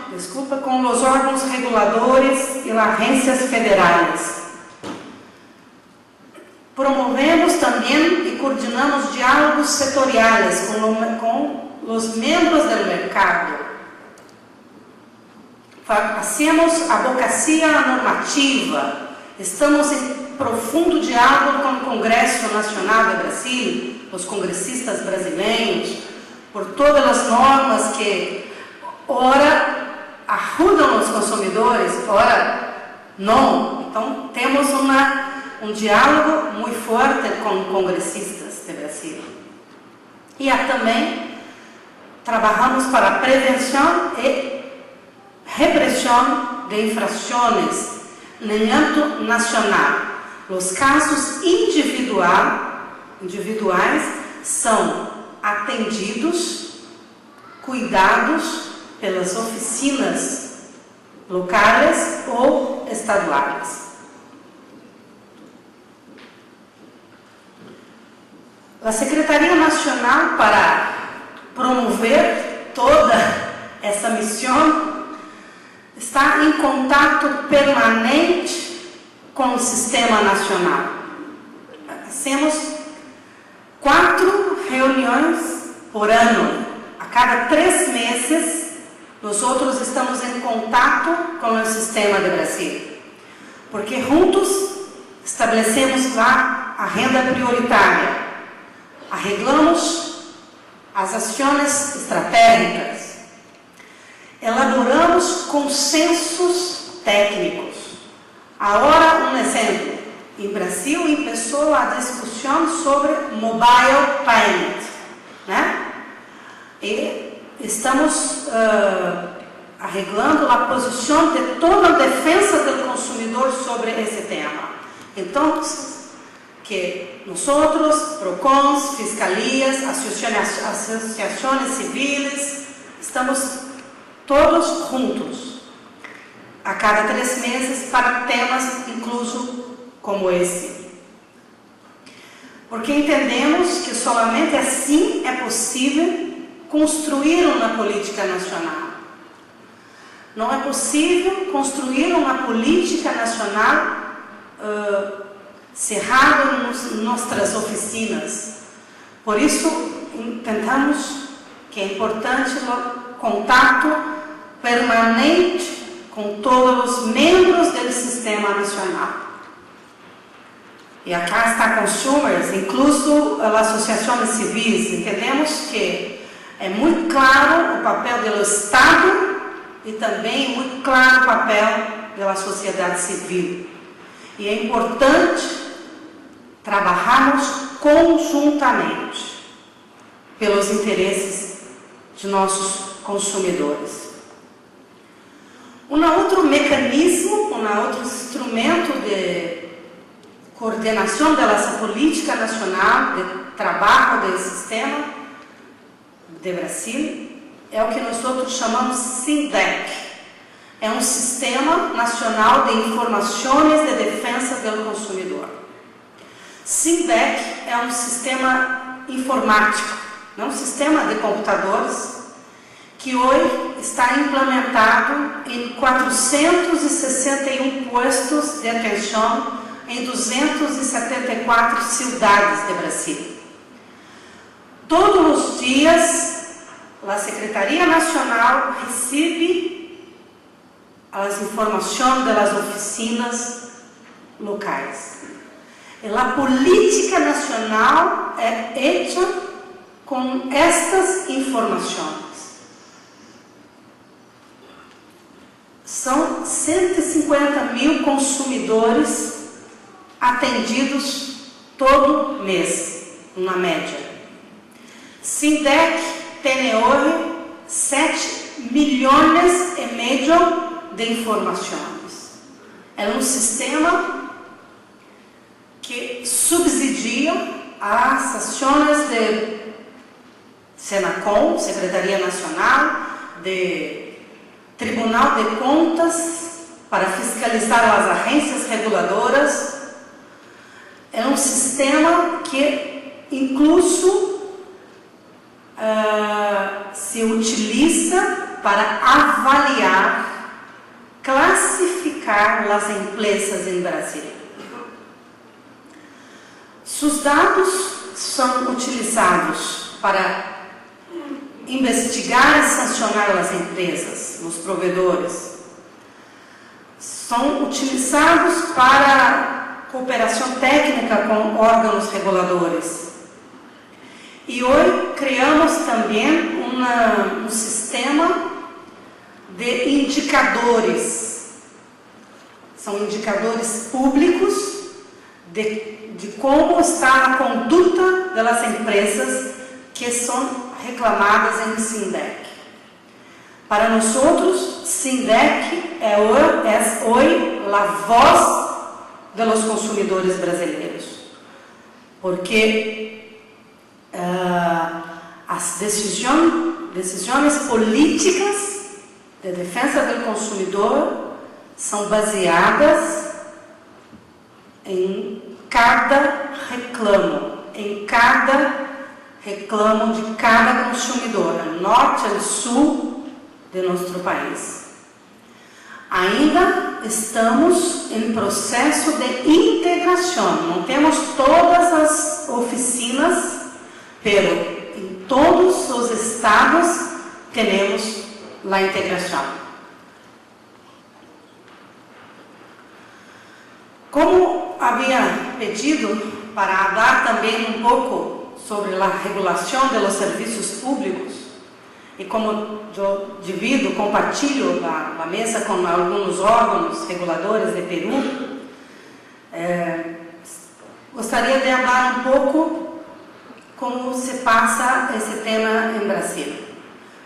com os órgãos reguladores e agências federais. Promovemos também e coordenamos diálogos setoriais com os membros do mercado. Hacemos advocacia normativa. Estamos em profundo diálogo com o Congresso Nacional do Brasil, os congressistas brasileiros, por todas as normas que, ora, ajudam os consumidores, ora, não. Então, temos um diálogo muito forte com congressistas do Brasil. E também trabalhamos para a prevenção e repressão de infrações no âmbito nacional. Os casos individuais são atendidos, cuidados pelas oficinas locais ou estaduais. A Secretaria Nacional, para promover toda essa missão, está em contato permanente com o Sistema Nacional. Hacemos 4 reuniões por ano. A cada 3 meses, nós outros estamos em contato com o Sistema do Brasil. Porque juntos estabelecemos lá a agenda prioritária. Arreglamos as ações estratégicas. Elaboramos consensos técnicos. Agora, um exemplo. Em Brasil, começou a discussão sobre mobile payment, né? E estamos arreglando a posição de toda a defesa do consumidor sobre esse tema. Então, que nós, PROCONs, fiscalias, associações civis, estamos todos juntos, a cada 3 meses, para temas incluso como esse. Porque entendemos que somente assim é possível construir uma política nacional. Não é possível construir uma política nacional cerrada nas nossas oficinas. Por isso, entendamos que é importante o contato permanente com todos os membros do Sistema Nacional. E acá está Consumers, incluso as associações civis. Entendemos que é muito claro o papel do Estado e também muito claro o papel da sociedade civil. E é importante trabalharmos conjuntamente pelos interesses de nossos consumidores. Um outro mecanismo, um outro instrumento de coordenação dessa política nacional de trabalho do sistema de Brasil é o que nós outros chamamos SINDEC. É um Sistema Nacional de Informações de Defesa do Consumidor. SINDEC é um sistema informático, um sistema de computadores que hoje está implementado em 461 postos de atenção em 274 cidades do Brasil. Todos os dias, a Secretaria Nacional recebe as informações das oficinas locais. A política nacional é feita com estas informações. São 150 mil consumidores atendidos todo mês, na média. SINDEC tem hoje 7 milhões e meio de informações. É um sistema que subsidia as ações de SENACOM, Secretaria Nacional, de Tribunal de Contas, para fiscalizar as agências reguladoras. É um sistema que incluso se utiliza para avaliar, classificar as empresas em Brasil. Seus dados são utilizados para investigar e sancionar as empresas, os provedores. São utilizados para cooperação técnica com órgãos reguladores. E hoje criamos também um sistema de indicadores. São indicadores públicos de como está a conduta das empresas que são reclamadas em SINDEC. Para nós, SINDEC é hoje a voz dos consumidores brasileiros, porque as decisões políticas de defesa do consumidor são baseadas em cada reclamo, de cada consumidor, norte e sul de nosso país. Ainda estamos em processo de integração, não temos todas as oficinas, pero em todos os estados temos a integração. Como havia pedido para falar também um pouco sobre a regulação dos serviços públicos, e como eu compartilho a mesa com alguns órgãos reguladores de Peru, gostaria de falar um pouco como se passa esse tema em Brasil.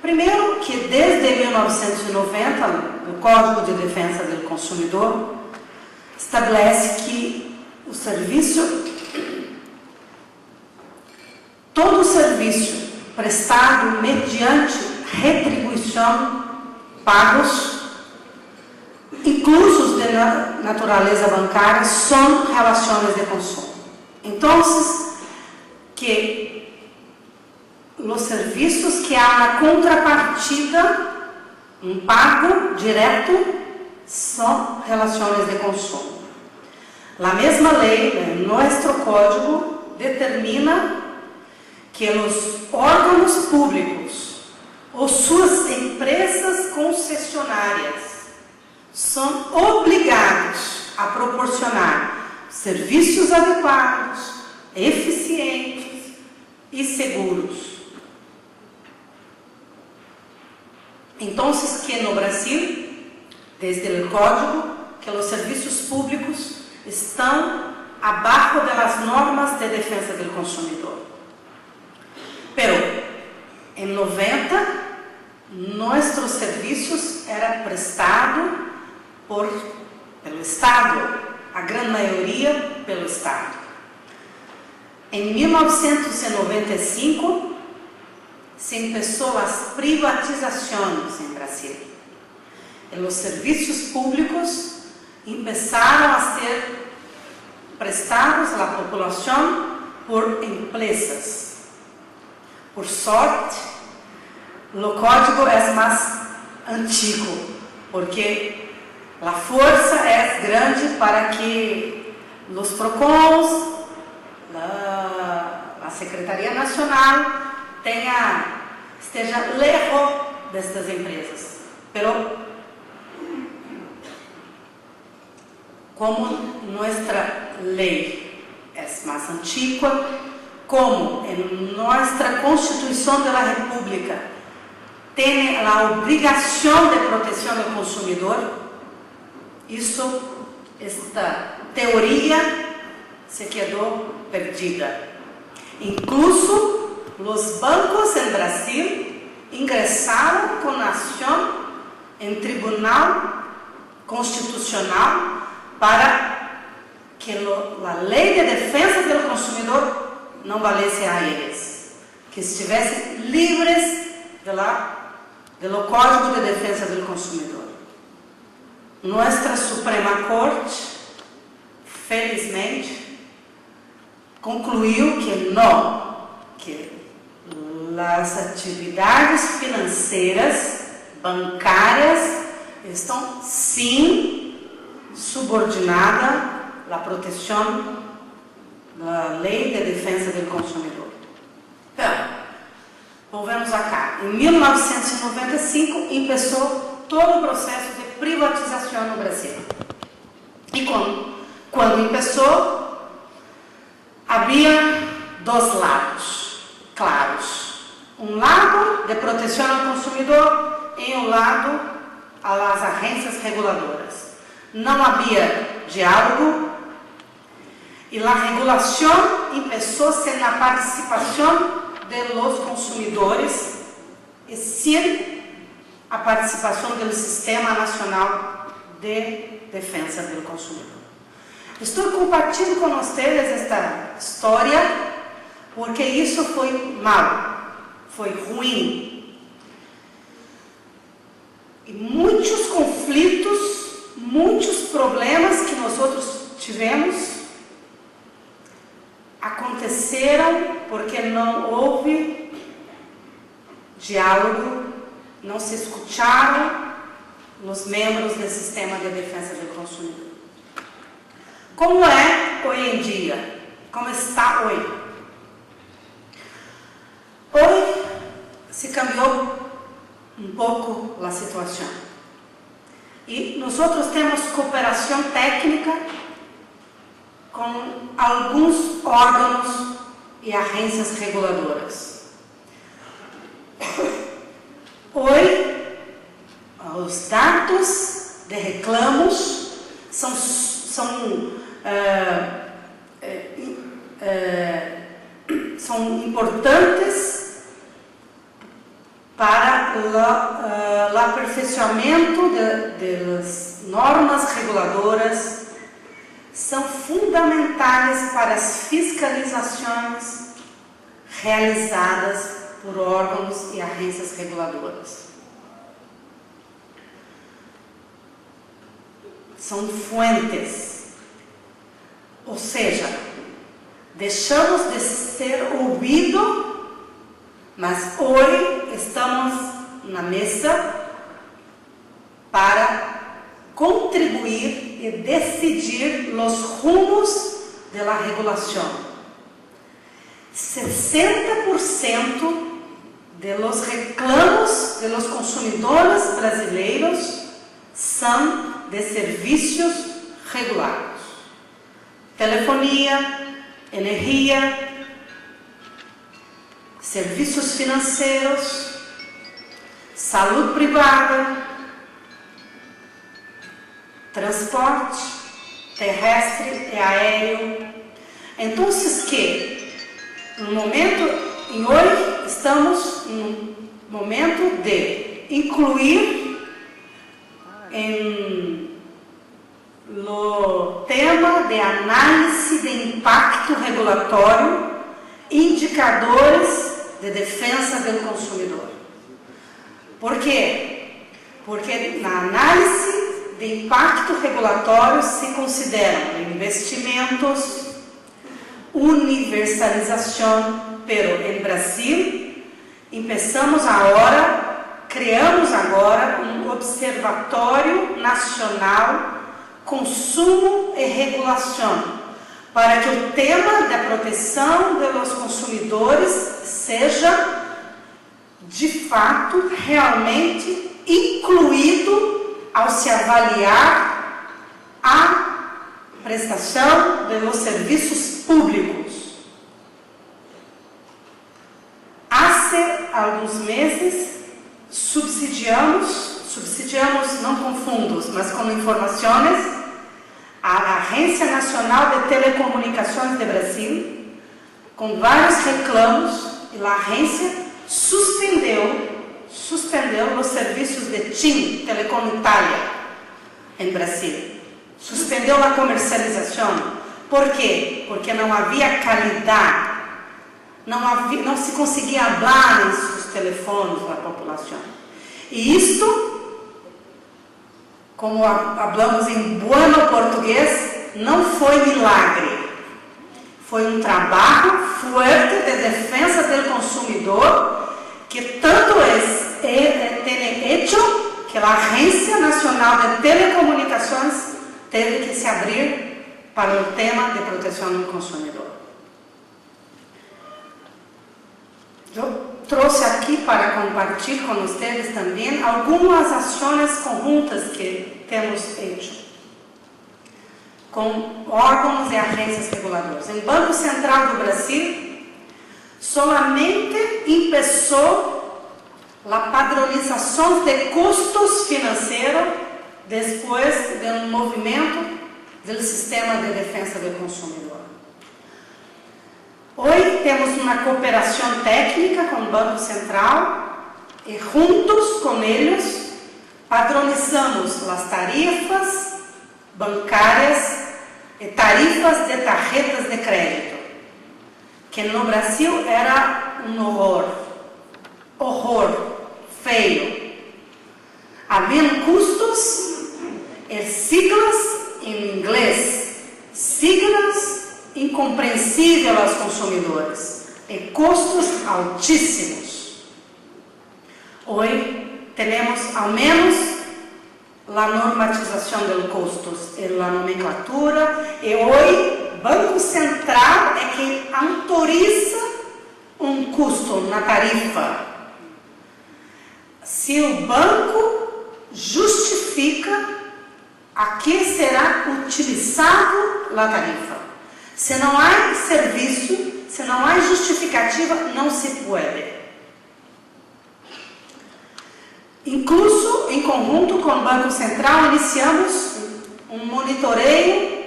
Primeiro, que desde 1990, o Código de Defesa do Consumidor estabelece que o serviço, todo serviço prestado mediante retribuição, pagos, inclusos de natureza bancária, são relações de consumo. Então, que os serviços que há na contrapartida, um pago direto, são relações de consumo. A mesma lei, nosso código, determina que os órgãos públicos ou suas empresas concessionárias são obrigados a proporcionar serviços adequados, eficientes e seguros. Então, que no Brasil, desde o código, que os serviços públicos estão abaixo das normas de defesa do consumidor. Pero, em 90, nossos serviços eram prestados pelo Estado, a grande maioria pelo Estado. Em 1995, se começou as privatizações em Brasil. E os serviços públicos começaram a ser prestados à população por empresas. Por sorte, o código é mais antigo, porque a força é grande para que os PROCONs, a Secretaria Nacional, esteja lejos destas empresas. Pero, como nossa lei é mais antiga, como em nossa Constituição da República tem a obrigação de proteção do consumidor, esta teoria se quedou perdida. Incluso os bancos em Brasil ingressaram com a ação em tribunal constitucional para que a lei de defesa do consumidor não valesse a eles, que estivessem livres do Código de Defesa do Consumidor. Nossa Suprema Corte, felizmente, concluiu que não, que as atividades financeiras bancárias estão, sim, subordinadas à proteção da Lei de Defesa do Consumidor. Então, volvemos cá. Em 1995, começou todo o processo de privatização no Brasil. E quando começou, havia dois lados claros. Um lado de proteção ao consumidor e um lado às agências reguladoras. Não havia diálogo e a regulação começou sem a participação dos consumidores e sem a participação do Sistema Nacional de Defesa do Consumidor. Estou compartilhando com vocês esta história porque isso foi mal, foi ruim. E muitos conflitos, muitos problemas que nós tivemos aconteceram porque não houve diálogo, não se escutaram os membros do Sistema de Defesa do Consumidor. Como é hoje em dia? Como está hoje? Hoje se cambiou um pouco a situação. E nós temos cooperação técnica com alguns órgãos e agências reguladoras. Hoje, os dados de reclamos são importantes para o aperfeiçoamento das normas reguladoras, são fundamentais para as fiscalizações realizadas por órgãos e agências reguladoras. São fontes, ou seja, deixamos de ser ouvidos, mas hoje estamos na mesa para contribuir e decidir os rumos da regulação. 60% dos reclamos dos consumidores brasileiros são de serviços regulados. Telefonia, energia, serviços financeiros, saúde privada, transporte terrestre e aéreo. Então, no momento, em hoje, estamos no momento de incluir no tema de análise de impacto regulatório indicadores de defesa do consumidor. Por quê? Porque na análise de impacto regulatório se consideram investimentos, universalização, pero em Brasil criamos agora um Observatório Nacional Consumo e Regulação, para que o tema da proteção dos consumidores seja, de fato, realmente incluído ao se avaliar a prestação dos serviços públicos. Há alguns meses, subsidiamos não com fundos, mas com informações, a Agência Nacional de Telecomunicações do Brasil, com vários reclamos, e a agência suspendeu os serviços de TIM, Telecom Itália, em Brasil. Suspendeu a comercialização. Por quê? Porque não havia qualidade, não se conseguia falar nos telefones da população. E isto, como falamos em bueno português, não foi milagre. Foi um trabalho forte de defesa do consumidor que tanto tem hecho que a Agência Nacional de Telecomunicações teve que se abrir para o tema de proteção do consumidor. Eu trouxe aqui para compartilhar com vocês também algumas ações conjuntas que temos feito com órgãos e agências reguladoras. O Banco Central do Brasil solamente começou a padronização de custos financeiros depois do movimento do sistema de defesa do consumidor. Hoje temos uma cooperação técnica com o Banco Central e juntos com eles padronizamos as tarifas bancárias e tarifas de tarjetas de crédito, que no Brasil era um horror, feio. Havia custos e siglas em inglês, siglas incompreensíveis aos consumidores e custos altíssimos. Hoje temos ao menos a normatização dos custos e a nomenclatura, e hoje o Banco Central é quem autoriza um custo na tarifa. Se o banco justifica a que será utilizado a tarifa. Se não há serviço, se não há justificativa, não se pode. Incluso, em conjunto com o Banco Central, iniciamos um monitoreio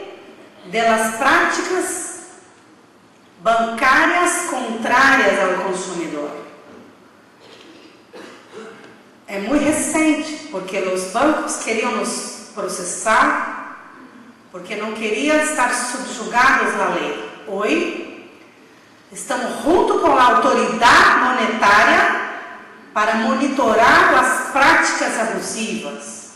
das práticas bancárias contrárias ao consumidor. É muito recente, porque os bancos queriam nos processar, porque não queriam estar subjugados à lei. Hoje, estamos junto com a autoridade monetária para monitorar as práticas abusivas.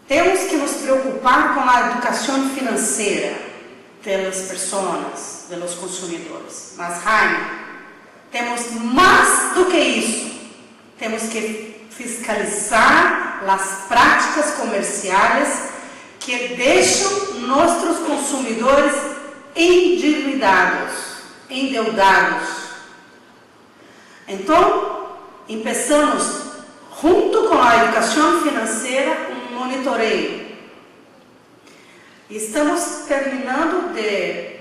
Temos que nos preocupar com a educação financeira das pessoas, dos consumidores. Mas, Jaime, temos mais do que isso. Temos que fiscalizar as práticas comerciais que deixam nossos consumidores endeudados. Então, começamos, junto com a educação financeira, um monitoreio. Estamos terminando de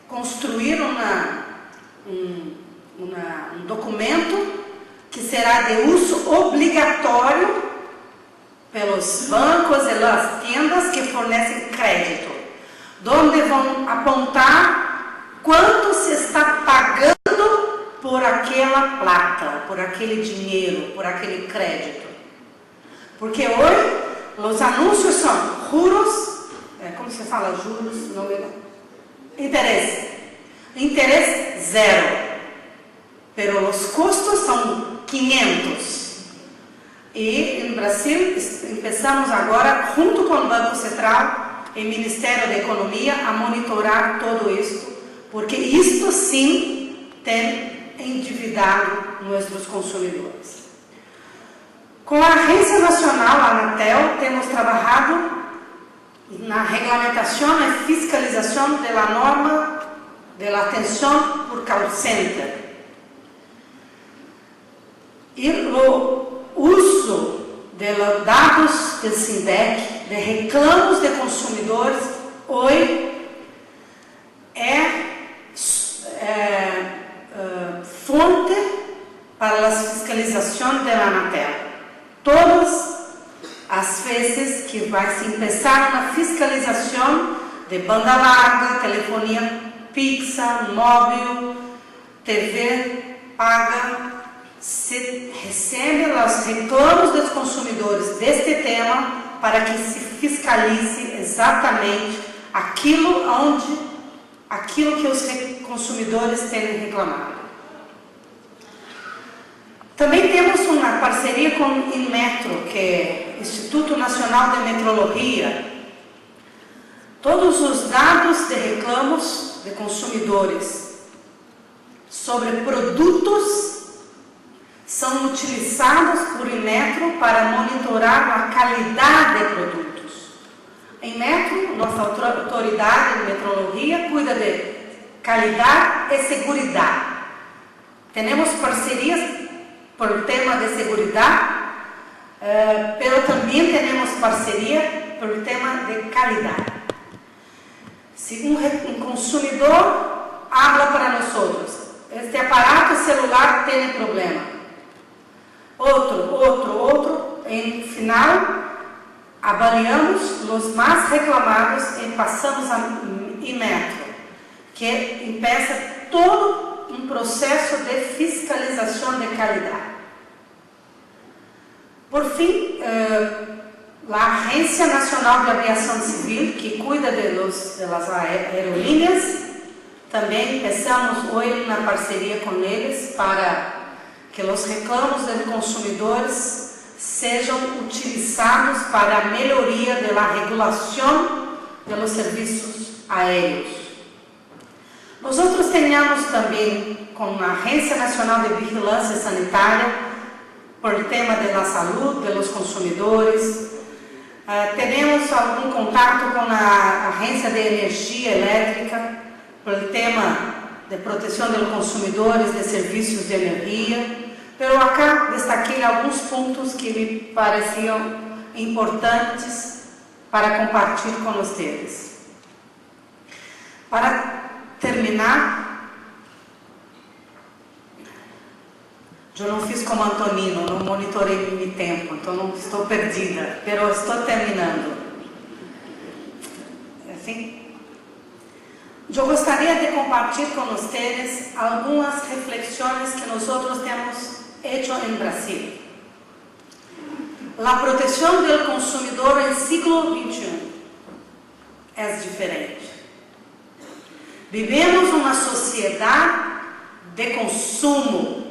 construir um documento que será de uso obrigatório pelos bancos e as tendas que fornecem crédito, onde vão apontar quanto se está pagando por aquela plata, por aquele dinheiro, por aquele crédito. Porque hoje os anúncios são juros, como se fala juros? Não é? Interesse zero. Pero os custos são 500. E no Brasil, começamos agora, junto com o Banco Central e o Ministério da Economia, a monitorar tudo isso, porque isto sim tem endividado nossos consumidores. Com a Agência Nacional, a Anatel, temos trabalhado na regulamentação e fiscalização da norma de atenção por call center. E o uso de dados do SINDEC, de reclamos de consumidores, hoje é fonte para a fiscalização da Anatel. Todas as vezes que vai se começar uma fiscalização de banda larga, telefonia fixa, móvel, TV paga, se recebe os reclamos dos consumidores deste tema para que se fiscalize exatamente aquilo que os consumidores têm reclamado. Também temos uma parceria com o Inmetro, que é o Instituto Nacional de Metrologia. Todos os dados de reclamos de consumidores sobre produtos são utilizados por Inmetro para monitorar a qualidade de produtos. Inmetro, nossa autoridade de metrologia, cuida de qualidade e segurança. Temos parcerias por o tema de segurança, mas também temos parceria por o tema de qualidade. Se um consumidor habla para nós, este aparato celular tem problema, outro, em final, avaliamos os mais reclamados e passamos a Inmetro, que empieza todo um processo de fiscalização de qualidade. Por fim, a Agência Nacional de Aviação Civil, que cuida das aerolíneas, também pensamos hoje na parceria com eles para que os reclamos dos consumidores sejam utilizados para a melhoria da regulação dos serviços aéreos. Nós temos também com a Agência Nacional de Vigilância Sanitária, por tema da saúde dos consumidores, temos algum contato com a Agência de Energia Elétrica, por tema de proteção dos consumidores de serviços de energia. Mas acá destaquei alguns pontos que me pareciam importantes para compartilhar com vocês. Para terminar, eu não fiz como Antonino, não monitorei meu tempo, então não estou perdida, mas estou terminando. Assim? Eu gostaria de compartilhar com vocês algumas reflexões que nós temos hecho em Brasil. A proteção do consumidor em século XXI é diferente. Vivemos uma sociedade de consumo.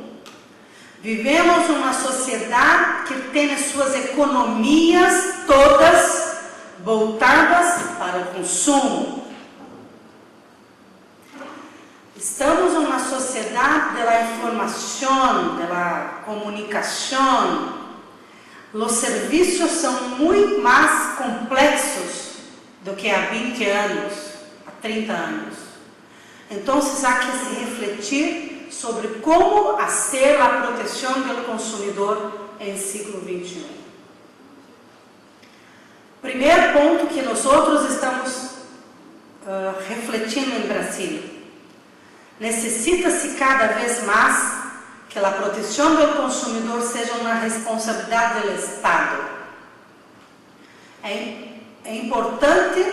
Vivemos uma sociedade que tem suas economias todas voltadas para o consumo. Estamos em uma sociedade da informação, da comunicação. Os serviços são muito mais complexos do que há 20 anos, há 30 anos. Então, há que se refletir sobre como fazer a proteção do consumidor em século XXI. Primeiro ponto que nós estamos refletindo em Brasil. Necessita-se cada vez mais que a proteção do consumidor seja uma responsabilidade do Estado. É importante,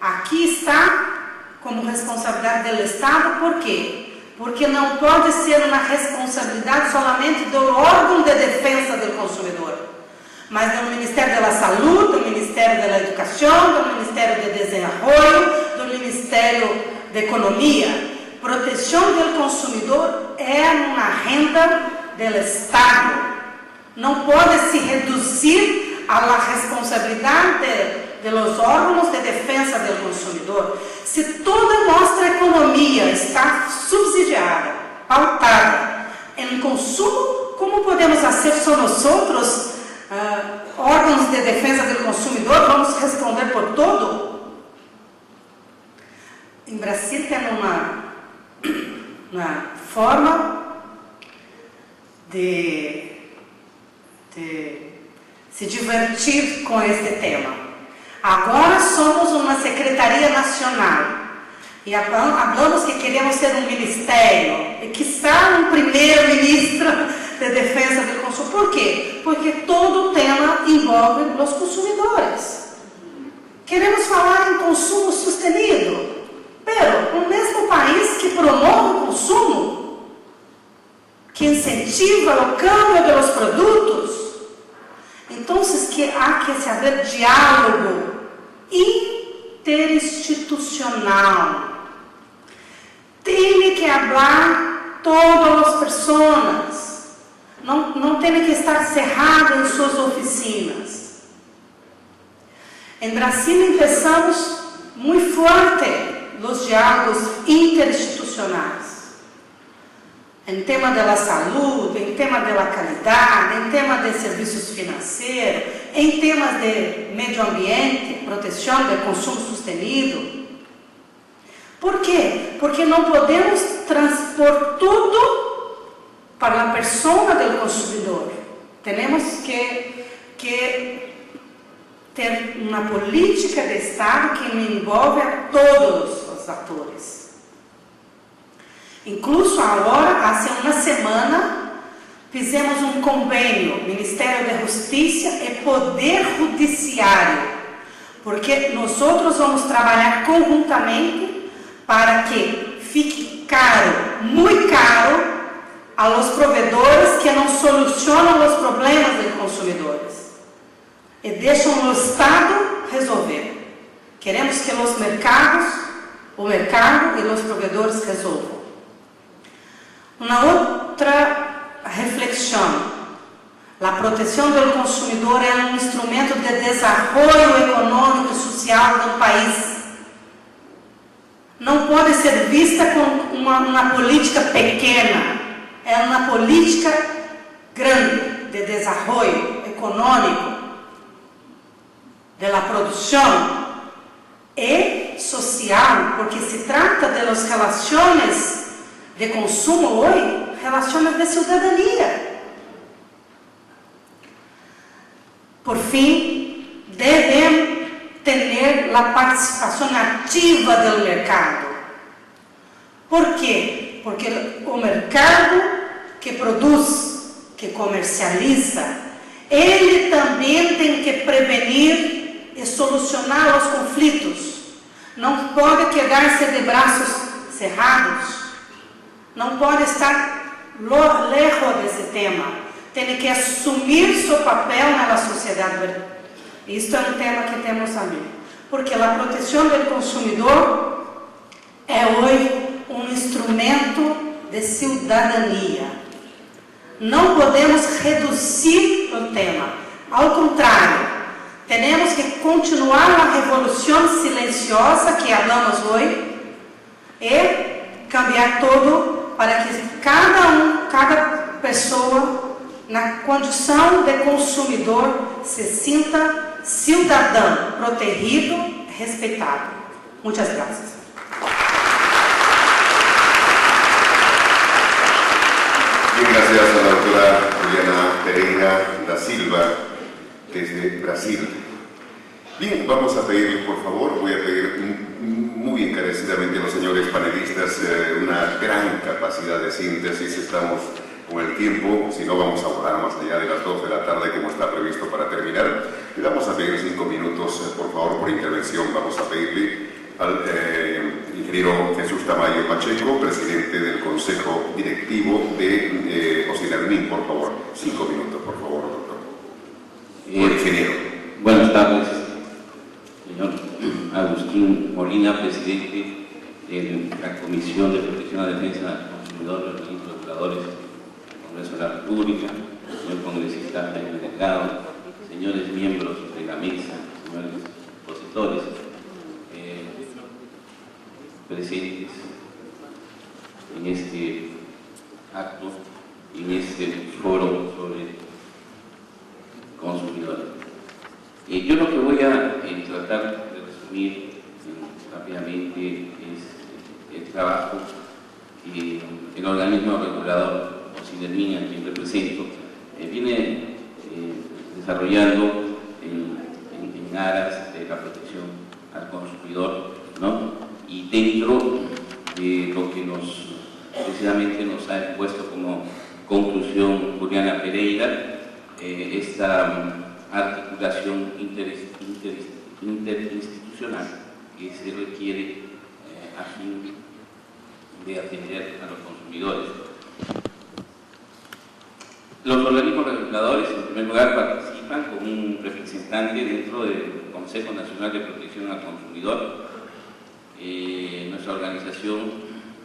aqui está como responsabilidade do Estado, por quê? Porque não pode ser uma responsabilidade somente do órgão de defesa do consumidor, mas do Ministério da Saúde, do Ministério da Educação, do Ministério de Desenvolvimento, do Ministério da Economia. Proteção do consumidor é uma renda do Estado. Não pode se reduzir à responsabilidade dos órgãos de defesa do consumidor. Se toda nossa economia está subsidiada, pautada em consumo, como podemos fazer só nós órgãos de defesa do consumidor, vamos responder por todo? Em Brasil tem uma forma de se divertir com este tema. Agora somos uma Secretaria Nacional e falamos que queremos ser um ministério e quizá um primeiro-ministro de defesa do consumo. Por quê? Porque todo o tema envolve os consumidores. Queremos falar em consumo sustenido. Pero, o mesmo país que promove o consumo, que incentiva o câmbio dos produtos, então que há que haver diálogo interinstitucional. Tem que falar todas as pessoas, não tem que estar cerrado em suas oficinas. Em Brasil, começamos muito forte os diálogos interinstitucionais. em tema da saúde, em tema da qualidade, em tema de serviços financeiros, em temas de meio ambiente, proteção de consumo sustenido. Por quê? Porque não podemos transpor tudo para a pessoa do consumidor. Temos que ter uma política de Estado que envolve a todos os atores. Incluso agora, há uma semana, fizemos um convênio, Ministério da Justiça e Poder Judiciário, porque nós vamos trabalhar conjuntamente para que fique caro, muito caro, aos provedores que não solucionam os problemas dos consumidores e deixam o Estado resolver. Queremos que o mercado e os provedores resolvam. Uma outra reflexão: a proteção do consumidor é um instrumento de desenvolvimento econômico e social do país. Não pode ser vista como uma política pequena, é uma política grande de desenvolvimento econômico, da produção e social, porque se trata de las relações de consumo hoje, relações de cidadania. Por fim, devemos ter a participação ativa do mercado. Por quê? Porque o mercado que produz, que comercializa, ele também tem que prevenir e solucionar os conflitos. Não pode quedar-se de braços cerrados. Não pode estar lejos desse tema. Tem que assumir seu papel na sociedade. Isto é um tema que temos a ver. Porque a proteção do consumidor é hoje um instrumento de cidadania. Não podemos reduzir o tema. Ao contrário, temos que continuar a revolução silenciosa que falamos hoje e cambiar tudo para que cada pessoa, na condição de consumidor, se sinta cidadão, protegido, respeitado. Muitas graças. Bien, gracias a la doctora Juliana Pereira da Silva, desde Brasil. Bien, vamos a pedir, por favor, voy a pedir muy encarecidamente a los señores panelistas una gran capacidad de síntesis. Estamos con el tiempo, si no vamos a volar más allá de las 2 de la tarde como está previsto para terminar. Le vamos a pedir 5 minutos, por favor, por intervención. Vamos a pedirle al ingeniero Jesús Tamayo Pacheco, presidente del Consejo Directivo de Osinermin, por favor. 5 minutos, por favor, doctor. Ingeniero. Buenas tardes, señor Agustín Molina, presidente de la Comisión de Protección y Defensa del Consumidor de los Registros Reguladores del Congreso de la República, señor congresista Jaime Delgado, señores miembros de la mesa, señores expositores, presentes en este acto y en este foro sobre consumidores. Yo lo que voy a tratar de resumir rápidamente es el trabajo que el organismo regulador, Osinermin, a quien represento, viene desarrollando en aras de la protección al consumidor, ¿no? Y dentro de lo que precisamente nos ha expuesto como conclusión Juliana Pereira, esta articulación interinstitucional que se requiere a fin de atender a los consumidores. Los organismos reguladores, en primer lugar, participan como un representante dentro del Consejo Nacional de Protección al Consumidor. Nuestra organización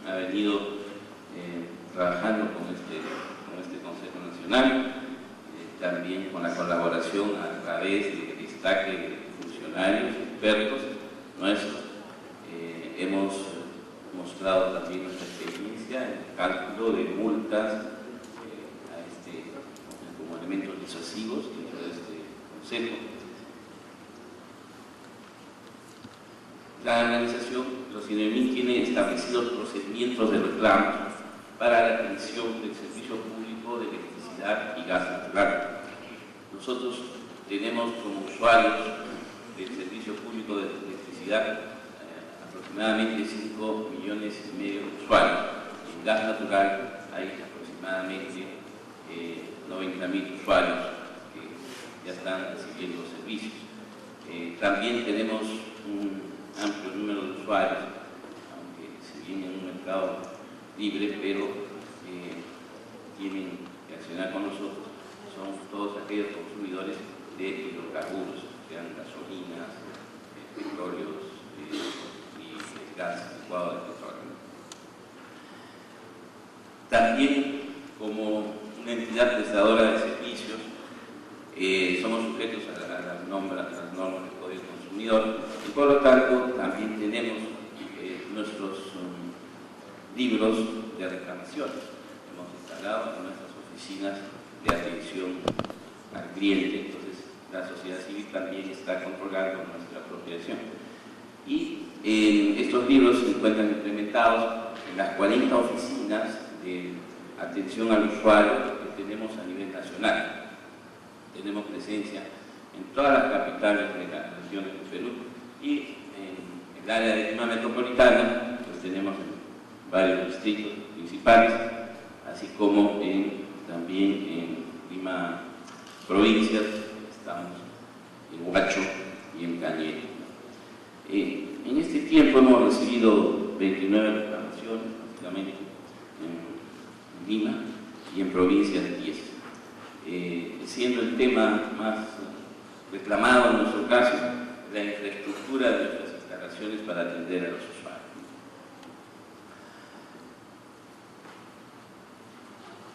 ha venido trabajando con este Consejo Nacional, también con la colaboración a través del destaque de funcionarios, expertos nuestros. Hemos mostrado también nuestra experiencia en el cálculo amplio de multas como elementos disuasivos dentro de este concepto. La organización, los CINEMIN, tiene establecidos procedimientos de reclamos para la atención del servicio público de electricidad y gas natural. Nosotros tenemos como usuarios del servicio público de electricidad aproximadamente 5,5 millones de usuarios. En gas natural hay aproximadamente 90.000 usuarios que ya están recibiendo servicios. También tenemos un amplio número de usuarios, aunque se viene en un mercado libre, pero tienen que accionar con nosotros. Son todos aquellos consumidores de hidrocarburos, sean gasolinas, petróleos y gas licuado de petróleo. También, como una entidad prestadora de servicios, somos sujetos a las normas del Código Consumidor y por lo tanto también tenemos nuestros libros de reclamaciones. Hemos instalado en nuestras oficinas de atención al cliente, entonces la sociedad civil también está controlando nuestra apropiación. Y estos libros se encuentran implementados en las 40 oficinas de atención al usuario que tenemos a nivel nacional. Tenemos presencia en todas las capitales de las regiones del Perú y en el área de Lima metropolitana, pues tenemos en varios distritos principales, así como también en Lima provincias, estamos en Huacho y en Cañete. En este tiempo hemos recibido 29 reclamaciones, básicamente en Lima, y en provincias 10. Siendo el tema más reclamado en nuestro caso la infraestructura de nuestras instalaciones para atender a los usuarios.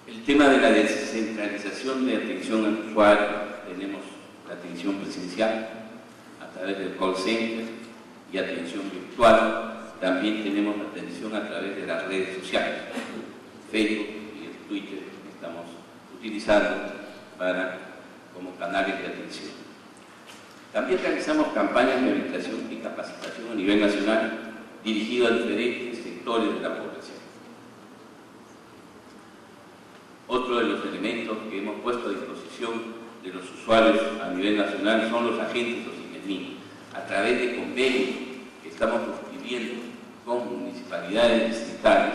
El tema de la descentralización de atención al usuario, tenemos la atención presencial a través del call center y atención virtual. También tenemos la atención a través de las redes sociales, Facebook y el Twitter que estamos utilizando como canales de atención. También realizamos campañas de orientación y capacitación a nivel nacional dirigido a diferentes sectores de la población. Otro de los elementos que hemos puesto a disposición de los usuarios a nivel nacional son los agentes, los CINEMIN, a través de convenios que estamos suscribiendo con municipalidades distritales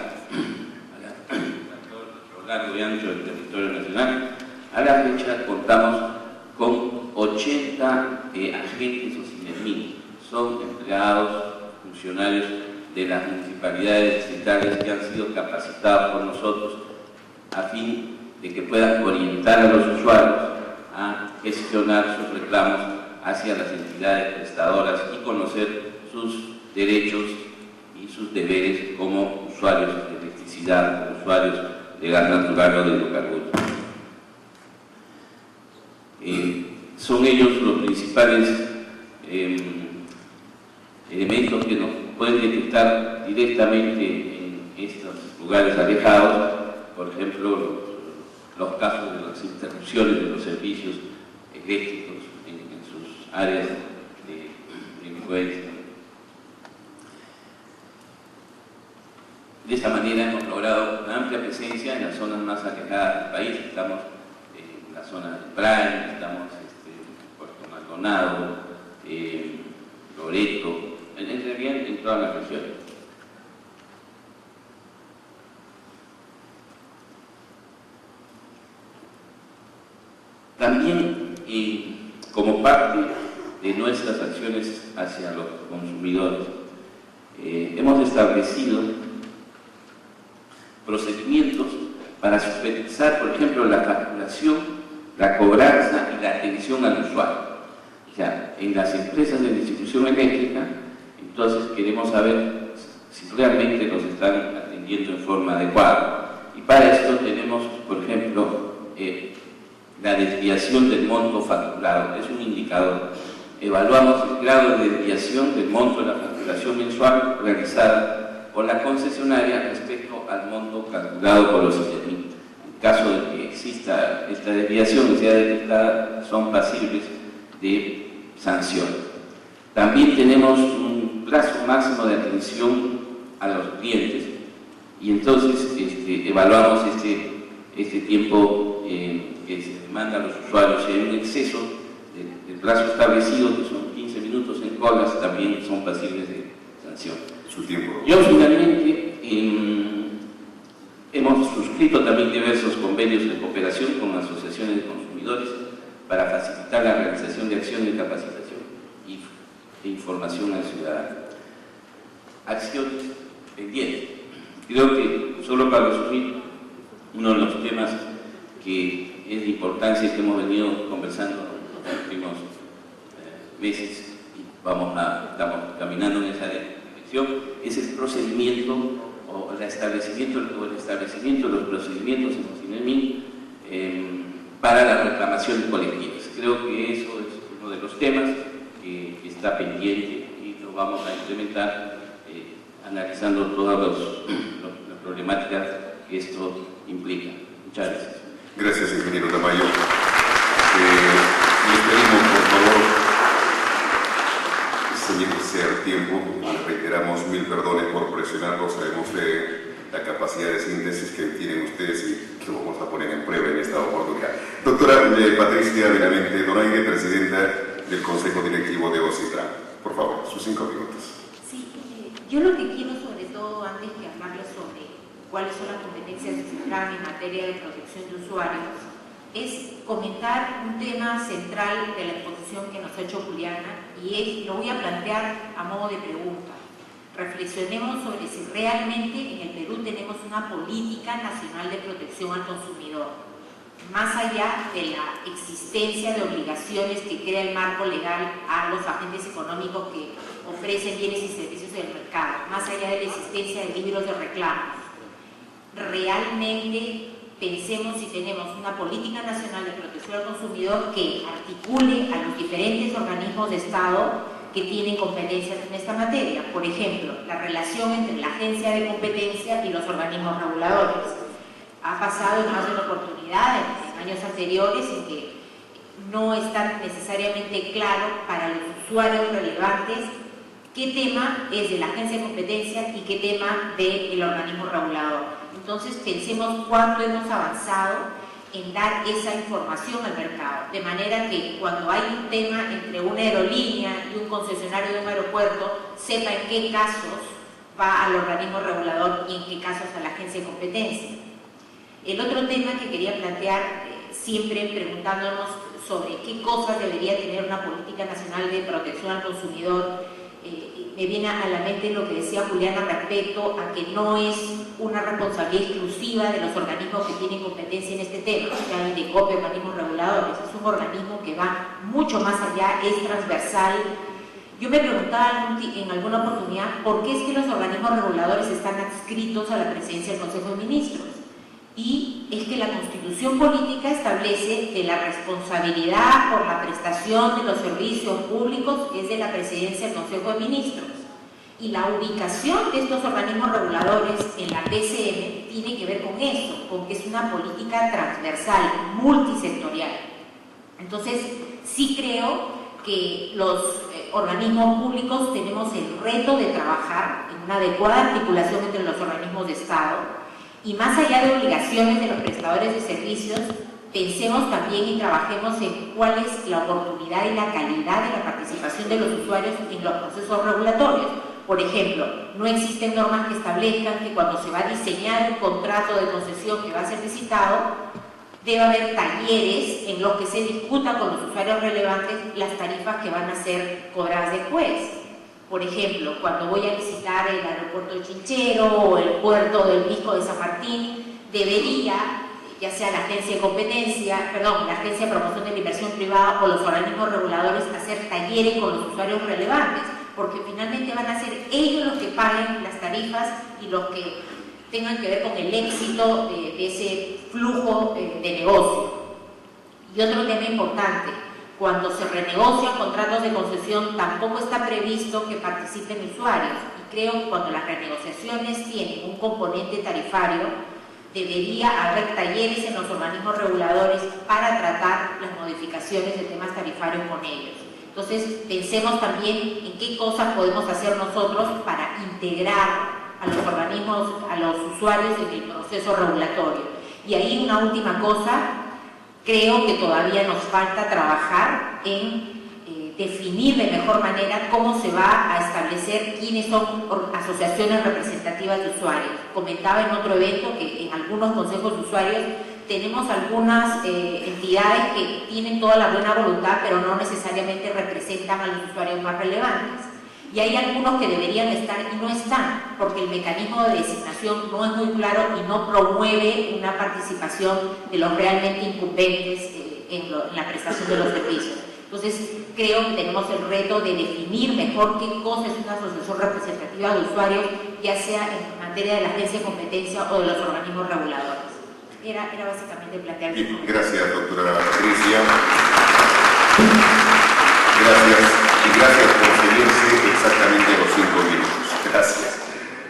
a lo largo y ancho del territorio nacional. A la fecha contamos con 80 agentes o CINEMIN, son empleados, funcionarios de las municipalidades distritales que han sido capacitados por nosotros a fin de que puedan orientar a los usuarios a gestionar sus reclamos hacia las entidades prestadoras y conocer sus derechos y sus deberes como usuarios de electricidad, como usuarios de gas natural o de hidrocarburos. Son ellos los principales elementos que nos pueden detectar directamente en estos lugares alejados, por ejemplo, los casos de las interrupciones de los servicios eléctricos en sus áreas de influencia. De esta manera hemos logrado una amplia presencia en las zonas más alejadas del país. Estamos en la zona del Prime, estamos en Puerto Maldonado, Loreto, en realidad en todas las regiones. También, como parte de nuestras acciones hacia los consumidores, hemos establecido procedimientos para supervisar, por ejemplo, la facturación, la cobranza y la atención al usuario. O sea, en las empresas de distribución eléctrica, entonces queremos saber si realmente los están atendiendo en forma adecuada. Y para esto tenemos, por ejemplo, la desviación del monto facturado. Es un indicador. Evaluamos el grado de desviación del monto de la facturación mensual realizada por la concesionaria respecto al monto calculado por los intervinientes. En caso de que exista esta desviación y sea detectada, son pasibles de sanción. También tenemos un plazo máximo de atención a los clientes y entonces evaluamos este tiempo que se demanda a los usuarios. Si hay un exceso del plazo establecido, que son 15 minutos en colas, también son pasibles de sanción. Su tiempo. Yo finalmente hemos suscrito también diversos convenios de cooperación con asociaciones de consumidores para facilitar la realización de acciones de capacitación e información al ciudadano. Acciones pendientes. Creo que, solo para resumir, uno de los temas que es de importancia y que hemos venido conversando en los últimos meses y estamos caminando en esa dirección, es el procedimiento o el establecimiento de los procedimientos en los CINEMIN para las reclamaciones colectivas. Creo que eso es uno de los temas que está pendiente y lo vamos a implementar analizando todas las problemáticas que esto implica. Muchas gracias. Gracias, ingeniero Tamayo. Les pedimos, por favor, ceñirse al tiempo. Les reiteramos 1000 perdones por presionarlos. Sabemos de la capacidad de síntesis que tienen ustedes y que vamos a poner en prueba en esta oportunidad. Doctora Patricia Benavente Dorangue, presidenta del Consejo Directivo de OCITRAN. Por favor, sus 5 minutos. Sí, yo lo que quiero, sobre todo, antes de hablarles sobre cuáles son las competencias de OCITRAN en materia de protección de usuarios, es comentar un tema central de la exposición que nos ha hecho Juliana, y lo voy a plantear a modo de pregunta. Reflexionemos sobre si realmente en el Perú tenemos una política nacional de protección al consumidor, más allá de la existencia de obligaciones que crea el marco legal a los agentes económicos que ofrecen bienes y servicios en el mercado, más allá de la existencia de libros de reclamos. Realmente pensemos si tenemos una política nacional de protección al consumidor que articule a los diferentes organismos de Estado que tienen competencias en esta materia. Por ejemplo, la relación entre la agencia de competencia y los organismos reguladores. Ha pasado en más de una oportunidad en años anteriores en que no está necesariamente claro para los usuarios relevantes qué tema es de la agencia de competencia y qué tema del organismo regulador. Entonces pensemos cuánto hemos avanzado en dar esa información al mercado, de manera que cuando hay un tema entre una aerolínea y un concesionario de un aeropuerto, sepa en qué casos va al organismo regulador y en qué casos a la agencia de competencia. El otro tema que quería plantear, siempre preguntándonos sobre qué cosas debería tener una política nacional de protección al consumidor, me viene a la mente lo que decía Juliana respecto a que no es una responsabilidad exclusiva de los organismos que tienen competencia en este tema, ya el de COPE, organismos reguladores, es un organismo que va mucho más allá, es transversal. Yo me preguntaba en alguna oportunidad por qué es que los organismos reguladores están adscritos a la presidencia del Consejo de Ministros. Y es que la Constitución Política establece que la responsabilidad por la prestación de los servicios públicos es de la presidencia del Consejo de Ministros. Y la ubicación de estos organismos reguladores en la PCM tiene que ver con eso, con que es una política transversal, multisectorial. Entonces, sí creo que los organismos públicos tenemos el reto de trabajar en una adecuada articulación entre los organismos de Estado. Y más allá de obligaciones de los prestadores de servicios, pensemos también y trabajemos en cuál es la oportunidad y la calidad de la participación de los usuarios en los procesos regulatorios. Por ejemplo, no existen normas que establezcan que cuando se va a diseñar un contrato de concesión que va a ser licitado, debe haber talleres en los que se discuta con los usuarios relevantes las tarifas que van a ser cobradas después. Por ejemplo, cuando voy a visitar el aeropuerto de Chinchero o el puerto del Pisco de San Martín, debería, ya sea la agencia de competencia, la agencia de promoción de la inversión privada o los organismos reguladores, hacer talleres con los usuarios relevantes, porque finalmente van a ser ellos los que paguen las tarifas y los que tengan que ver con el éxito de ese flujo de negocio. Y otro tema importante, cuando se renegocian contratos de concesión tampoco está previsto que participen usuarios, y creo que cuando las renegociaciones tienen un componente tarifario debería haber talleres en los organismos reguladores para tratar las modificaciones de temas tarifarios con ellos. Entonces pensemos también en qué cosas podemos hacer nosotros para integrar a los organismos, a los usuarios en el proceso regulatorio. Y ahí una última cosa, creo que todavía nos falta trabajar en definir de mejor manera cómo se va a establecer quiénes son asociaciones representativas de usuarios. Comentaba en otro evento que en algunos consejos de usuarios tenemos algunas entidades que tienen toda la buena voluntad, pero no necesariamente representan a los usuarios más relevantes. Y hay algunos que deberían estar y no están, porque el mecanismo de designación no es muy claro y no promueve una participación de los realmente incumbentes en la prestación de los servicios. Entonces, creo que tenemos el reto de definir mejor qué cosa es una asociación representativa de usuarios, ya sea en materia de la agencia de competencia o de los organismos reguladores. Era básicamente plantear. Gracias, doctora Patricia. Gracias. Y gracias por seguirse exactamente a los 5 minutos. Gracias.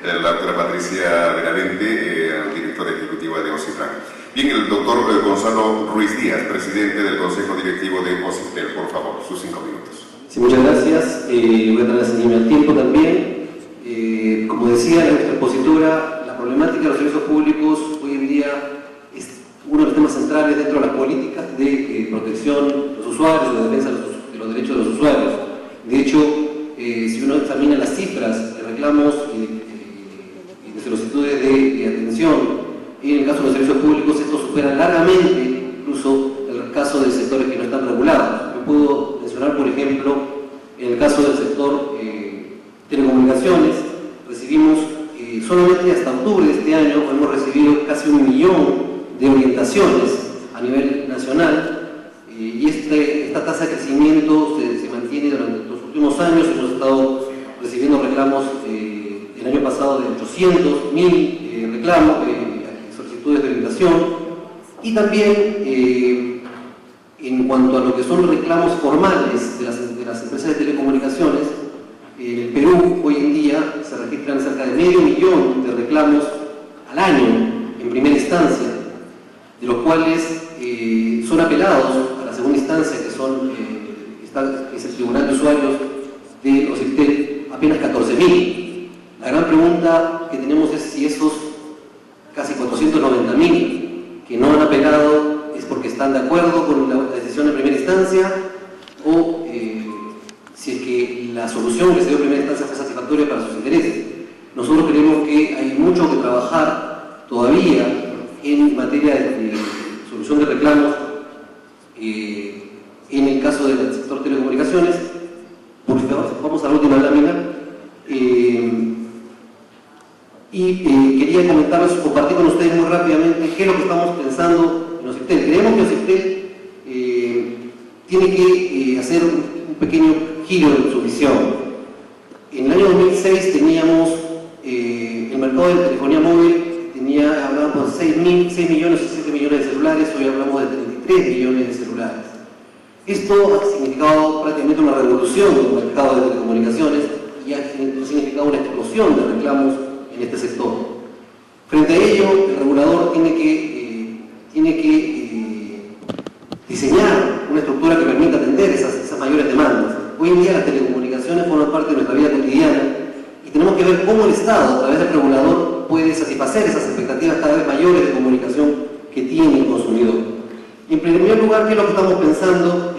La doctora Patricia Benavente, directora ejecutiva de OCITRAN. Bien, el doctor Gonzalo Ruiz Díaz, presidente del Consejo Directivo de OCITEL, por favor, sus 5 minutos. Sí, muchas gracias. Voy a tratar de ceñirme al tiempo también. Como decía en nuestra expositura, la problemática de los servicios públicos hoy en día es uno de los temas centrales dentro de las políticas de protección de los usuarios, de defensa de los derechos de los usuarios. De hecho, si uno examina las cifras de reclamos y de solicitudes de atención, en el caso de los servicios públicos, estos superan largamente incluso el caso de sectores que no están regulados. Yo puedo mencionar, por ejemplo, en el caso del sector telecomunicaciones, recibimos solamente hasta octubre de este año hemos recibido casi 1 millón de orientaciones a nivel nacional, y esta tasa de crecimiento se mantiene durante los últimos años. Hemos estado recibiendo reclamos el año pasado de 800.000 reclamos, solicitudes de orientación, y también en cuanto a lo que son reclamos formales de las empresas de telecomunicaciones, en el Perú hoy en día se registran cerca de 500.000 de reclamos al año en primera instancia, de los cuales son apelados a la segunda instancia, que es el Tribunal de Usuarios de OCITEL, apenas 14.000. La gran pregunta que tenemos es si esos casi 490.000 que no han apelado es porque están de acuerdo con la decisión de primera instancia, o si es que la solución que se dio en primera instancia fue satisfactoria para sus intereses. Nosotros creemos que hay mucho que trabajar todavía en materia de solución de reclamos en el caso del sector telecomunicaciones. Por favor, vamos a la última lámina. Quería comentarles, compartir con ustedes muy rápidamente qué es lo que estamos pensando en OCITEL. Creemos que OCITEL tiene que hacer un pequeño giro en su visión. En el año 2006 teníamos el mercado de telefonía móvil, hablábamos de 6 millones o 7 millones de celulares, hoy hablamos de 33 millones de celulares. Esto ha significado prácticamente una revolución en el mercado de telecomunicaciones y ha significado una explosión de reclamos en este sector. Frente a ello, el regulador tiene que diseñar una estructura que permita atender esas mayores demandas. Hoy en día las telecomunicaciones forman parte de nuestra vida cotidiana y tenemos que ver cómo el Estado, a través del regulador, puede satisfacer esas expectativas cada vez mayores de comunicación que tiene el consumidor. En primer lugar, ¿qué es lo que estamos pensando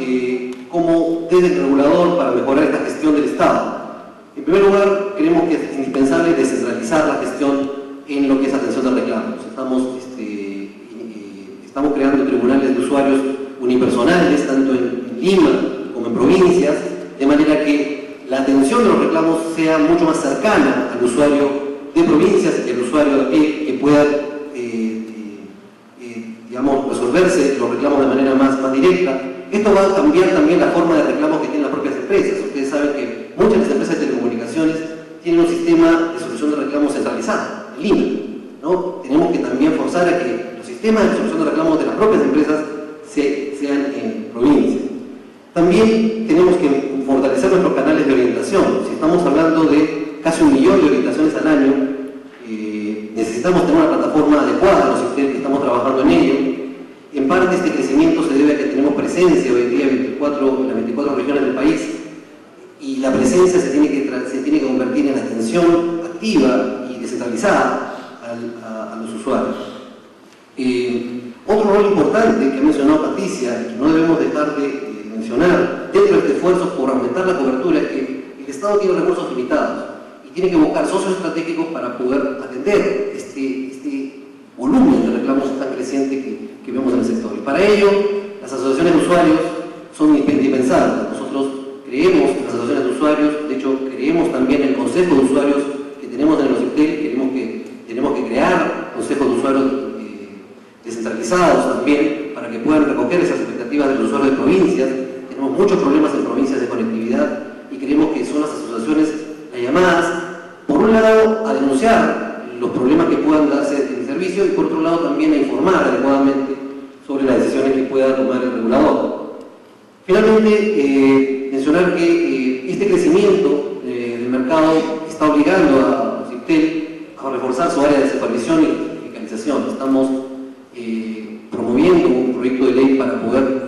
como desde el regulador para mejorar esta gestión del Estado? En primer lugar, creemos que es indispensable descentralizar la gestión en lo que es atención de reclamos. Estamos creando tribunales de usuarios unipersonales, tanto en Lima como en provincias, de manera que la atención de los reclamos sea mucho más cercana al usuario de provincias y al usuario de a pie, que pueda resolverse los reclamos de manera más directa. Esto va a cambiar también la forma de reclamos que tienen las propias empresas. Ustedes saben que muchas de las empresas de telecomunicaciones tienen un sistema de solución de reclamos centralizado, en línea, ¿no? Tenemos que también forzar a que los sistemas de solución de reclamos de las propias empresas sean en provincias. También tenemos que fortalecer nuestros canales de orientación. Si estamos hablando de casi 1 millón de orientaciones al año, necesitamos tener una plataforma adecuada, los que estamos trabajando en ello. En parte este crecimiento se debe a que tenemos presencia hoy en día en las 24 regiones del país, y la presencia se tiene que convertir en atención activa y descentralizada a los usuarios. Otro rol importante que ha mencionado Patricia, y que no debemos dejar de mencionar dentro de este esfuerzo por aumentar la cobertura, es que el Estado tiene recursos limitados y tiene que buscar socios estratégicos para poder atender este volumen de reclamos tan creciente que vemos en el sector. Y para ello, las asociaciones de usuarios son indispensables. Nosotros creemos en las asociaciones de usuarios, de hecho creemos también en el consejo de usuarios que tenemos en el OCIPTEL. Tenemos que crear consejos de usuarios descentralizados también para que puedan recoger esas expectativas de los usuarios de provincias. Tenemos muchos problemas en provincias de conectividad y creemos que son las asociaciones las llamadas, por un lado, a denunciar los problemas que puedan darse en el servicio, y por otro lado también a informar adecuadamente sobre las decisiones que pueda tomar el regulador. Finalmente, mencionar que este crecimiento del mercado está obligando a OCIPTEL a reforzar su área de supervisión y fiscalización. Estamos promoviendo un proyecto de ley para poder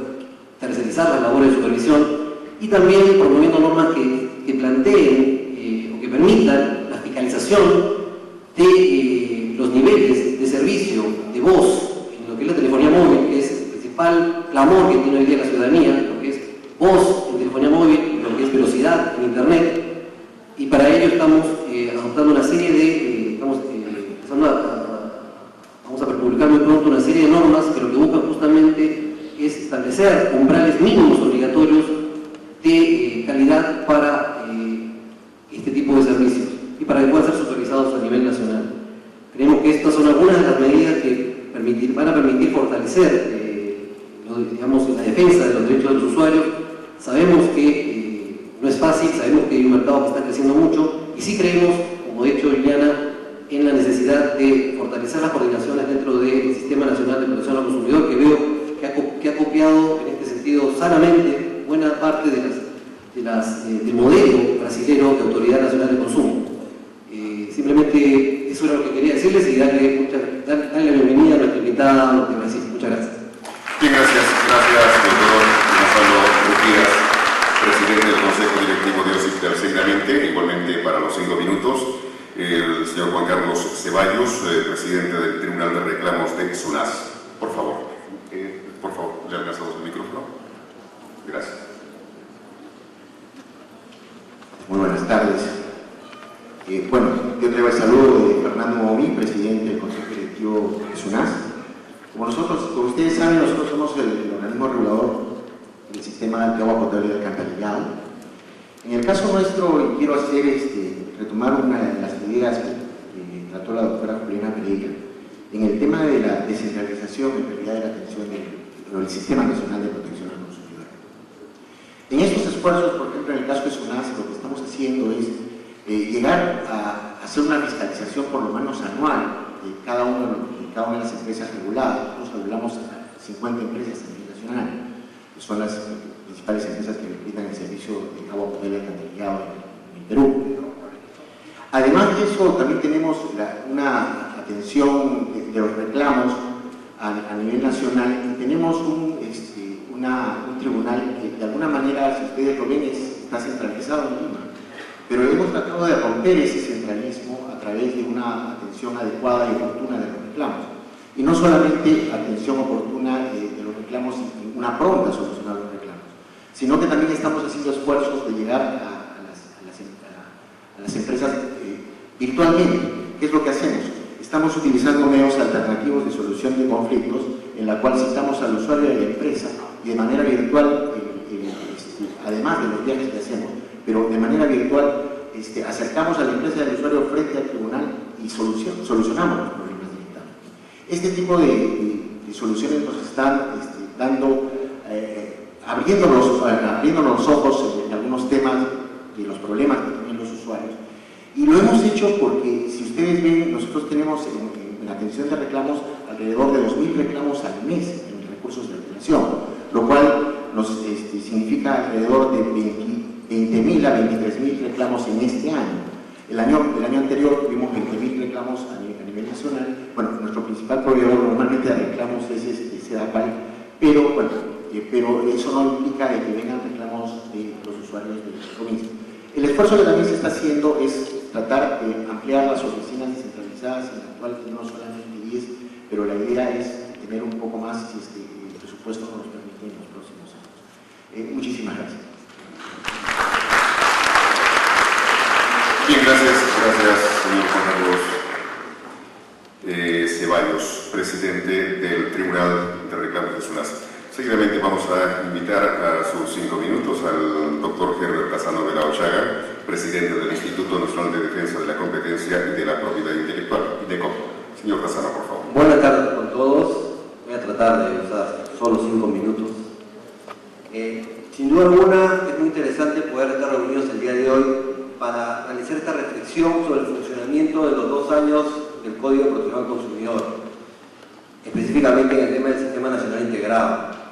tercerizar las labores de supervisión, y también promoviendo normas que planteen o que permitan la fiscalización de los niveles de servicio de voz en lo que es la telefonía móvil, que es el principal clamor que tiene hoy día la ciudadanía, lo que es voz en telefonía móvil, lo que es velocidad en internet. Y para ello estamos adoptando una serie de, vamos a publicar muy pronto una serie de normas que lo que buscan justamente es establecer umbrales mínimos obligatorios de calidad para este tipo de servicios y para que puedan ser supervisados a nivel nacional. Creemos que estas son algunas de las medidas que van a permitir fortalecer la defensa de los derechos de los usuarios. Sabemos que no es fácil, sabemos que hay un mercado que está creciendo mucho, y sí creemos, como ha dicho Liliana, en la necesidad de fortalecer las coordinaciones dentro del Sistema Nacional de Protección al Consumidor, que veo que ha copiado en este sentido sanamente buena parte del modelo brasilero de Autoridad Nacional de Consumo. Simplemente eso era lo que quería decirles, y darle la bienvenida a nuestra invitada de Brasil. Muchas gracias. Bien, gracias, doctor Gonzalo Urquías, presidente del Consejo Directivo de OCIPTEL. Seguidamente, igualmente para los 5 minutos, el señor Juan Carlos Ceballos, presidente del Tribunal de Reclamos de SUNAS. Por favor, ¿le alcanzamos el micrófono? Gracias. Muy buenas tardes. Bueno, yo traigo el saludo de Fernando Momí, presidente del Consejo Directivo de SUNAS. Como ustedes saben, nosotros somos el organismo regulador del sistema de agua potable y alcantarillado. En el caso nuestro, quiero retomar una de las ideas que trató la doctora Juliana Pereira en el tema de la descentralización en realidad de la atención del Sistema Nacional de Protección al Consumidor. En estos esfuerzos, por ejemplo, en el caso de SUNAS, lo que estamos haciendo es llegar a hacer una fiscalización por lo menos anual de cada una de las empresas reguladas. Nosotros regulamos a 50 empresas a nivel nacional, que son las principales empresas que brindan el servicio de agua potable alcantarillado en Perú. Además de eso, también tenemos una atención de los reclamos a nivel nacional, y tenemos un tribunal que de alguna manera, si ustedes lo ven, está centralizado en Lima, pero hemos tratado de romper ese centralismo a través de una atención adecuada y oportuna de los reclamos, y no solamente atención oportuna de los reclamos y una pronta solución a los reclamos, sino que también estamos haciendo esfuerzos de llegar a las empresas virtualmente. ¿Qué es lo que hacemos? Estamos utilizando medios alternativos de solución de conflictos, en la cual citamos al usuario de la empresa y de manera virtual, además de los viajes que hacemos, pero de manera virtual acercamos a la empresa del usuario frente al tribunal y solucionamos los problemas directamente. Este tipo de soluciones nos están abriendo los ojos en algunos temas de los problemas que tienen los usuarios. Y lo hemos hecho porque, si ustedes ven, nosotros tenemos en la atención de reclamos alrededor de 2.000 reclamos al mes en recursos de apelación, lo cual significa alrededor de 20.000 a 23.000 reclamos en este año. El año anterior tuvimos 20.000 reclamos a nivel nacional. Bueno, nuestro principal proveedor normalmente de reclamos es CEDAPAL, pero eso no implica que vengan reclamos de los usuarios de la provincia. El esfuerzo que también se está haciendo es tratar de ampliar las oficinas descentralizadas. En la actual tenemos solamente 10, pero la idea es tener un poco más si es que el presupuesto nos permite en los próximos años. Muchísimas gracias. Bien, gracias, señor Juan Carlos Ceballos, presidente del Tribunal de Reclamos de SUNAS. Seguidamente vamos a invitar a sus 5 minutos al doctor Herbert Lozano Ochaga, presidente del Instituto Nacional de Defensa de la Competencia y de la Propiedad Intelectual, INDECOP. Señor Lozano, por favor. Buenas tardes con todos. Voy a tratar de usar solo 5 minutos. Sin duda alguna, es muy interesante poder estar reunidos el día de hoy para realizar esta reflexión sobre el funcionamiento de los 2 años del Código de Protección al Consumidor, específicamente en el tema del Sistema Nacional Integrado.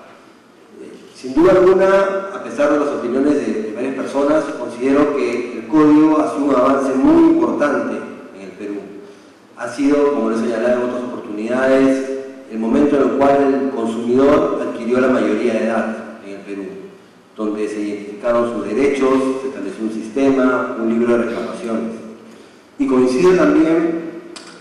Sin duda alguna, a pesar de las opiniones de varias personas, considero que el Código ha sido un avance muy importante en el Perú. Ha sido, como lo he señalado en otras oportunidades, el momento en el cual el consumidor adquirió la mayoría de edad en el Perú, donde se identificaron sus derechos, se estableció un sistema, un libro de reclamaciones. Y coincido también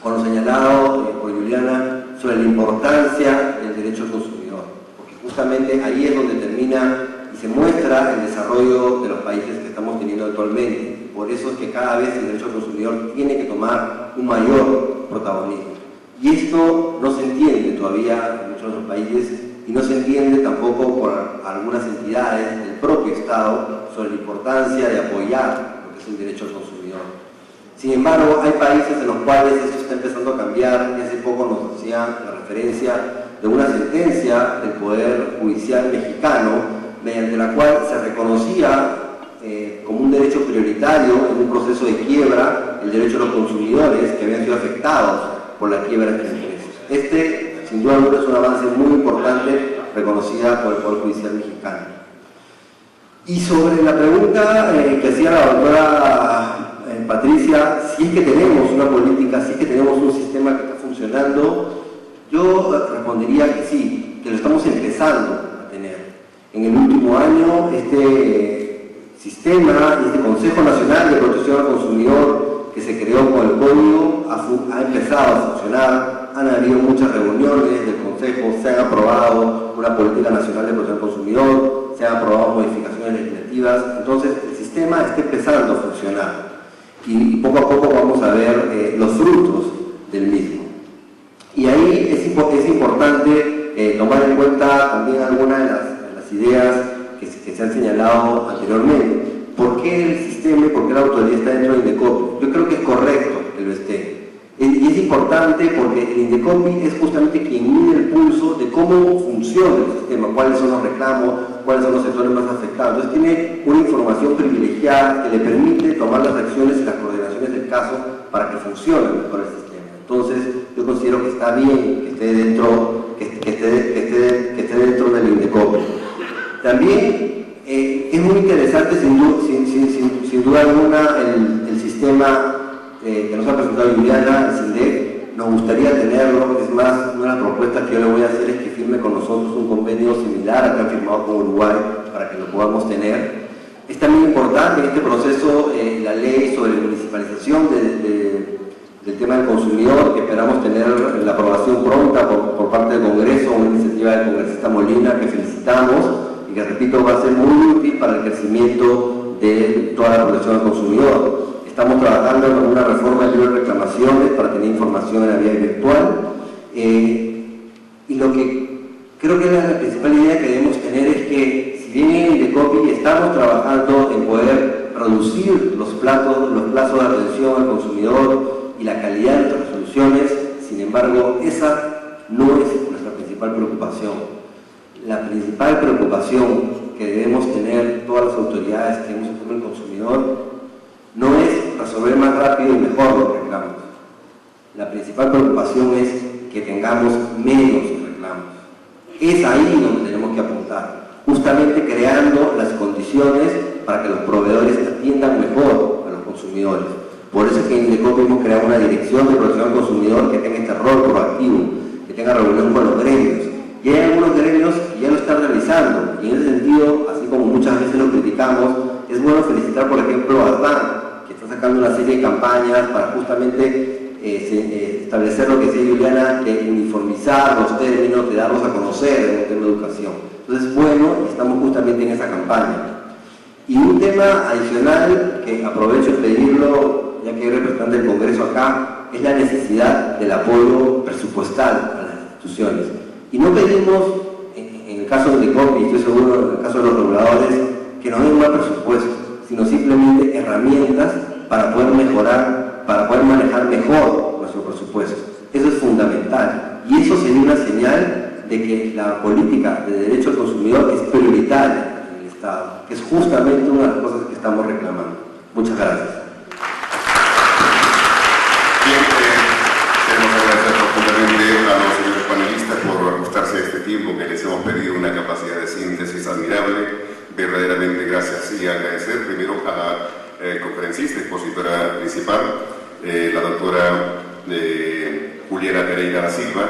con lo señalado por Juliana sobre la importancia del derecho al consumidor, porque justamente ahí es donde termina y se muestra el desarrollo de los países que estamos teniendo actualmente. Por eso es que cada vez el derecho al consumidor tiene que tomar un mayor protagonismo. Y esto no se entiende todavía en muchos otros países, y no se entiende tampoco por algunas entidades del propio Estado sobre la importancia de apoyar lo que es el derecho al consumidor. Sin embargo, hay países en los cuales esto está empezando a cambiar, y hace poco nos hacía la referencia de una sentencia del Poder Judicial mexicano, mediante la cual se reconocía como un derecho prioritario en un proceso de quiebra el derecho de los consumidores que habían sido afectados por la quiebra de las empresas. Sin duda alguna, es un avance muy importante reconocida por el Poder Judicial mexicano. Y sobre la pregunta que hacía la doctora Patricia, si es que tenemos una política, si es que tenemos un sistema que está funcionando, yo respondería que sí, que lo estamos empezando a tener. En el último año, este sistema, este Consejo Nacional de Protección al Consumidor que se creó con el Código ha empezado a funcionar. Han habido muchas reuniones del Consejo, se han aprobado una política nacional de protección al consumidor, se han aprobado modificaciones legislativas, entonces el sistema está empezando a funcionar y poco a poco vamos a ver los frutos del mismo. Y ahí es importante tomar en cuenta también algunas de las ideas que se han señalado anteriormente. ¿Por qué el sistema y por qué la autoridad está dentro del INDECOPI? Yo creo que es correcto que lo esté. Y es importante porque el INDECOPI es justamente quien mide el pulso de cómo funciona el sistema, cuáles son los reclamos, cuáles son los sectores más afectados. Entonces tiene una información privilegiada que le permite tomar las acciones y las coordinaciones del caso para que funcione mejor el sistema. Entonces yo considero que está bien que esté dentro del INDECOPI. También es muy interesante sin duda alguna el sistema que nos ha presentado Juliana, el SINDEC. Nos gustaría tenerlo. Es más, una de las propuestas que yo le voy a hacer es que firme con nosotros un convenio similar al que han firmado con Uruguay para que lo podamos tener. Es también importante en este proceso la ley sobre municipalización del tema del consumidor, que esperamos tener la aprobación pronta por parte del Congreso, una iniciativa del congresista Molina que felicitamos y que, repito, va a ser muy útil para el crecimiento de toda la protección al consumidor. Estamos trabajando en una reforma del libro de reclamaciones para tener información en la vía virtual. Y lo que creo que es la principal idea que debemos tener es que, si bien en el INDECOPI estamos trabajando en poder reducir los plazos de atención al consumidor y la calidad de nuestras resoluciones, sin embargo, esa no es nuestra principal preocupación. La principal preocupación que debemos tener todas las autoridades que hemos hecho con el consumidor no es resolver más rápido y mejor los reclamos. La principal preocupación es que tengamos menos reclamos. Es ahí donde tenemos que apuntar. justamente creando las condiciones para que los proveedores atiendan mejor a los consumidores. Por eso es que en Indecopi hemos creado una dirección de protección al consumidor que tenga este rol proactivo, que tenga reunión con los gremios. Y hay algunos gremios que ya lo están realizando, y en ese sentido, así como muchas veces lo criticamos, es bueno felicitar, por ejemplo, a ASBAN, que está sacando una serie de campañas para justamente establecer lo que decía Juliana, de uniformizar los términos, de darlos a conocer en el tema de educación. Entonces, bueno, estamos justamente en esa campaña. Y un tema adicional que aprovecho de pedirlo, ya que hay representante del Congreso acá, es la necesidad del apoyo presupuestal a las instituciones. Y no pedimos, en el caso de Indecopi, y estoy seguro en el caso de los reguladores, que nos den más presupuesto, sino simplemente herramientas para poder mejorar, para poder manejar mejor nuestro presupuesto. Eso es fundamental. Y eso sería una señal de que la política de derecho al consumidor es prioritaria en el Estado, que es justamente una de las cosas que estamos reclamando. Muchas gracias. Bien, queremos agradecer profundamente a los señores panelistas por ajustarse a este tiempo que les hemos pedido, una capacidad de síntesis admirable. Verdaderamente gracias y agradecer primero a la conferencista, expositora principal, la doctora Juliana Pereira da Silva,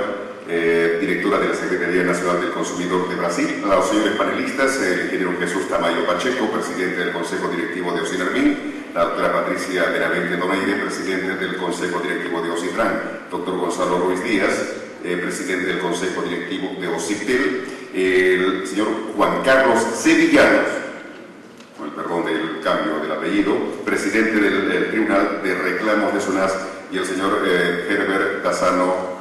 directora de la Secretaría Nacional del Consumidor de Brasil, a los señores panelistas, el ingeniero Jesús Tamayo Pacheco, presidente del Consejo Directivo de Ocinermin, la doctora Patricia Benavente Donaire, presidente del Consejo Directivo de Ocitran, doctor Gonzalo Ruiz Díaz, presidente del Consejo Directivo de Ociptel, el señor Juan Carlos Sevillanos, con el perdón del cambio del apellido, presidente del Tribunal de Reclamos de SUNAS, y el señor Herbert Dassano,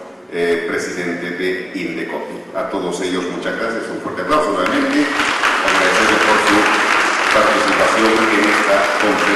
presidente de Indecopi. A todos ellos muchas gracias, un fuerte aplauso nuevamente, agradecerles por su participación en esta conferencia.